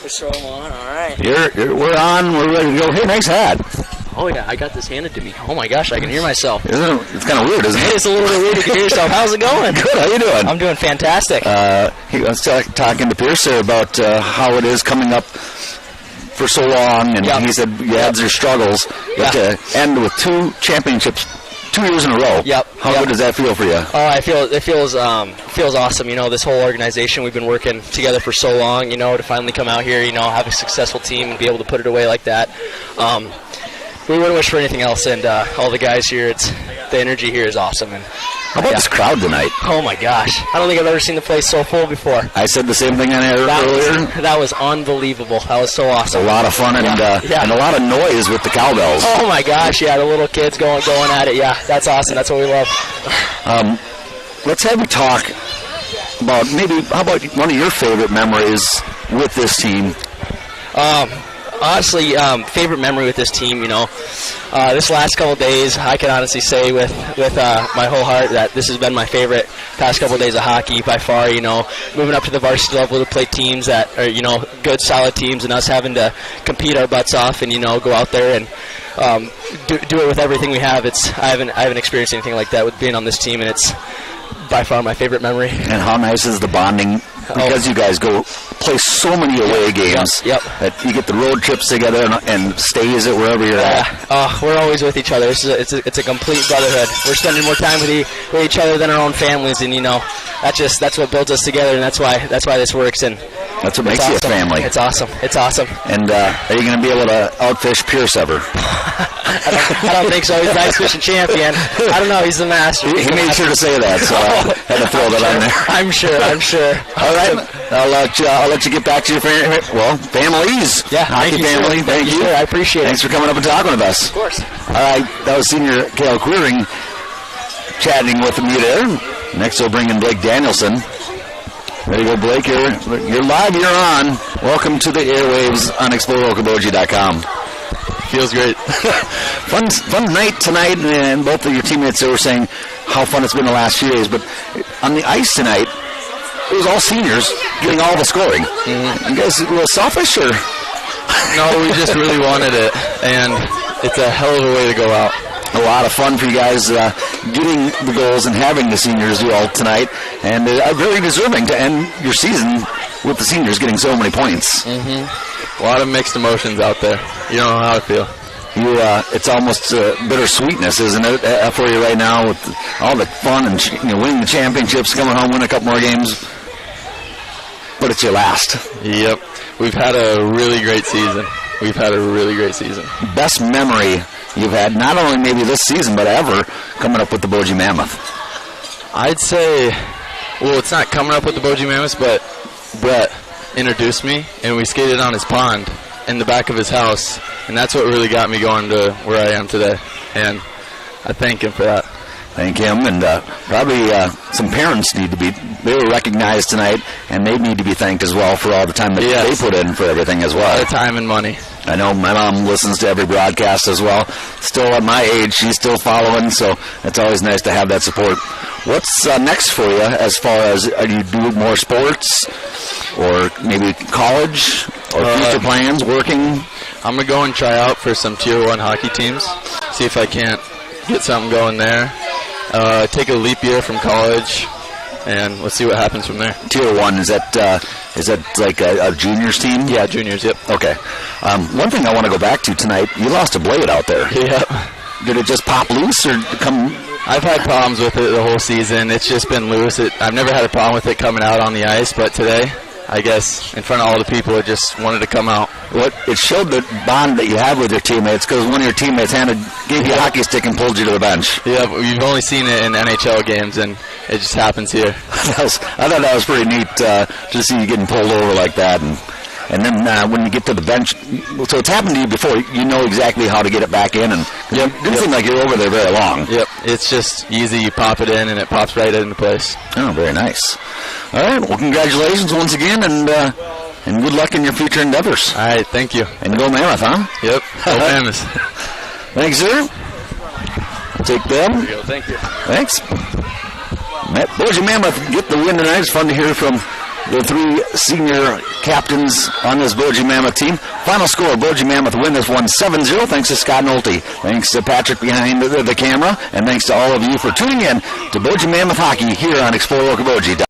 we're so on. All right. We're on. We're ready to go. Hey, nice hat. Oh, yeah, I got this handed to me. Oh, my gosh, I can hear myself. It's kind of weird, isn't it? It's a little bit weird. You can hear yourself. How's it going? Good. How you doing? I'm doing fantastic. I was talking to Pierce about how it is coming up for so long, and he said you had your struggles. But to end with 2 championships 2 years in a row. Yep. How good does that feel for you? Oh, it feels awesome. This whole organization, we've been working together for so long. To finally come out here, have a successful team and be able to put it away like that. We wouldn't wish for anything else, and all the guys here, the energy here is awesome. And how about this crowd tonight? Oh my gosh, I don't think I've ever seen the place so full before. I said the same thing on air earlier. That was unbelievable. That was so awesome. A lot of fun and a lot of noise with the cowbells. Oh my gosh, yeah, the little kids going at it. Yeah, that's awesome. That's what we love. Let's have you talk about how about one of your favorite memories with this team? Honestly, favorite memory with this team, this last couple of days, I can honestly say with my whole heart that this has been my favorite past couple of days of hockey by far. Moving up to the varsity level to play teams that are good, solid teams, and us having to compete our butts off and go out there and do it with everything we have. I haven't experienced anything like that with being on this team, and it's by far my favorite memory. And how nice is the bonding? Because you guys go play so many away games. Yep. That you get the road trips together and stays at wherever you're at. We're always with each other. It's a complete brotherhood. We're spending more time with each other than our own families, and that's what builds us together, and that's why this works. And that's what makes you a family. It's awesome. It's awesome. And are you going to be able to outfish Pierce ever? I don't think so. He's the ice fishing champion. I don't know. He's the master. He made sure to say that, so I had to throw that on there. I'm sure. All right. I'll let you get back to your families. Yeah, hockey family. Thank you. Sure, I appreciate it. Thanks for coming up and talking with us. Of course. All right. That was senior Kale Queering chatting with me there. Next, we'll bring in Blake Danielson. Ready to go, Blake? You're live. You're on. Welcome to the airwaves on ExploreOkoboji.com. Feels great. Fun night tonight, and both of your teammates were saying how fun it's been the last few days. But on the ice tonight, it was all seniors getting all the scoring. Mm-hmm. You guys a little selfish, or? No, we just really wanted it, and it's a hell of a way to go out. A lot of fun for you guys getting the goals and having the seniors do all tonight, and very deserving to end your season with the seniors getting so many points. A lot of mixed emotions out there. You don't know how to feel. It's almost bittersweetness, isn't it, for you right now with all the fun and winning the championships, coming home, winning a couple more games. But it's your last. Yep. We've had a really great season. Best memory you've had, not only maybe this season, but ever, coming up with the Boji Mammoth? I'd say, well, it's not coming up with the Boji Mammoths, but Brett introduced me, and we skated on his pond in the back of his house, and that's what really got me going to where I am today, and I thank him for that. Thank him, and probably some parents they were recognized tonight, and they need to be thanked as well for all the time that they put in for everything as well. A lot of time and money. I know my mom listens to every broadcast as well. Still at my age, she's still following, so it's always nice to have that support. What's next for you as far as are you doing more sports or maybe college or future plans, working? I'm going to go and try out for some Tier 1 hockey teams, see if I can't get something going there. Take a leap year from college, and let's see what happens from there. Tier 1, is that like a juniors team? Yeah, juniors, yep. Okay. One thing I want to go back to tonight, you lost a blade out there. Yep. Did it just pop loose or come? I've had problems with it the whole season. It's just been loose. I've never had a problem with it coming out on the ice, but today, I guess, in front of all the people, it just wanted to come out. It showed the bond that you have with your teammates because one of your teammates gave you a hockey stick and pulled you to the bench. Yeah, but you've only seen it in NHL games, and it just happens here. I thought that was pretty neat to see you getting pulled over like that. And then when you get to the bench, so it's happened to you before, you know exactly how to get it back in. And it didn't seem like you were over there very long. Yep, it's just easy. You pop it in, and it pops right into place. Oh, very nice. All right, well, congratulations once again, and good luck in your future endeavors. All right, thank you. And go Mammoth, huh? Yep, go Mammoths. Thanks, sir. Take them. There you go, thank you. Thanks. Boji Mammoth get the win tonight. It's fun to hear from the three senior captains on this Boji Mammoth team. Final score, Boji Mammoth win this one 7-0. Thanks to Scott Nolte. Thanks to Patrick behind the camera. And thanks to all of you for tuning in to Boji Mammoth Hockey here on Explore Okoboji.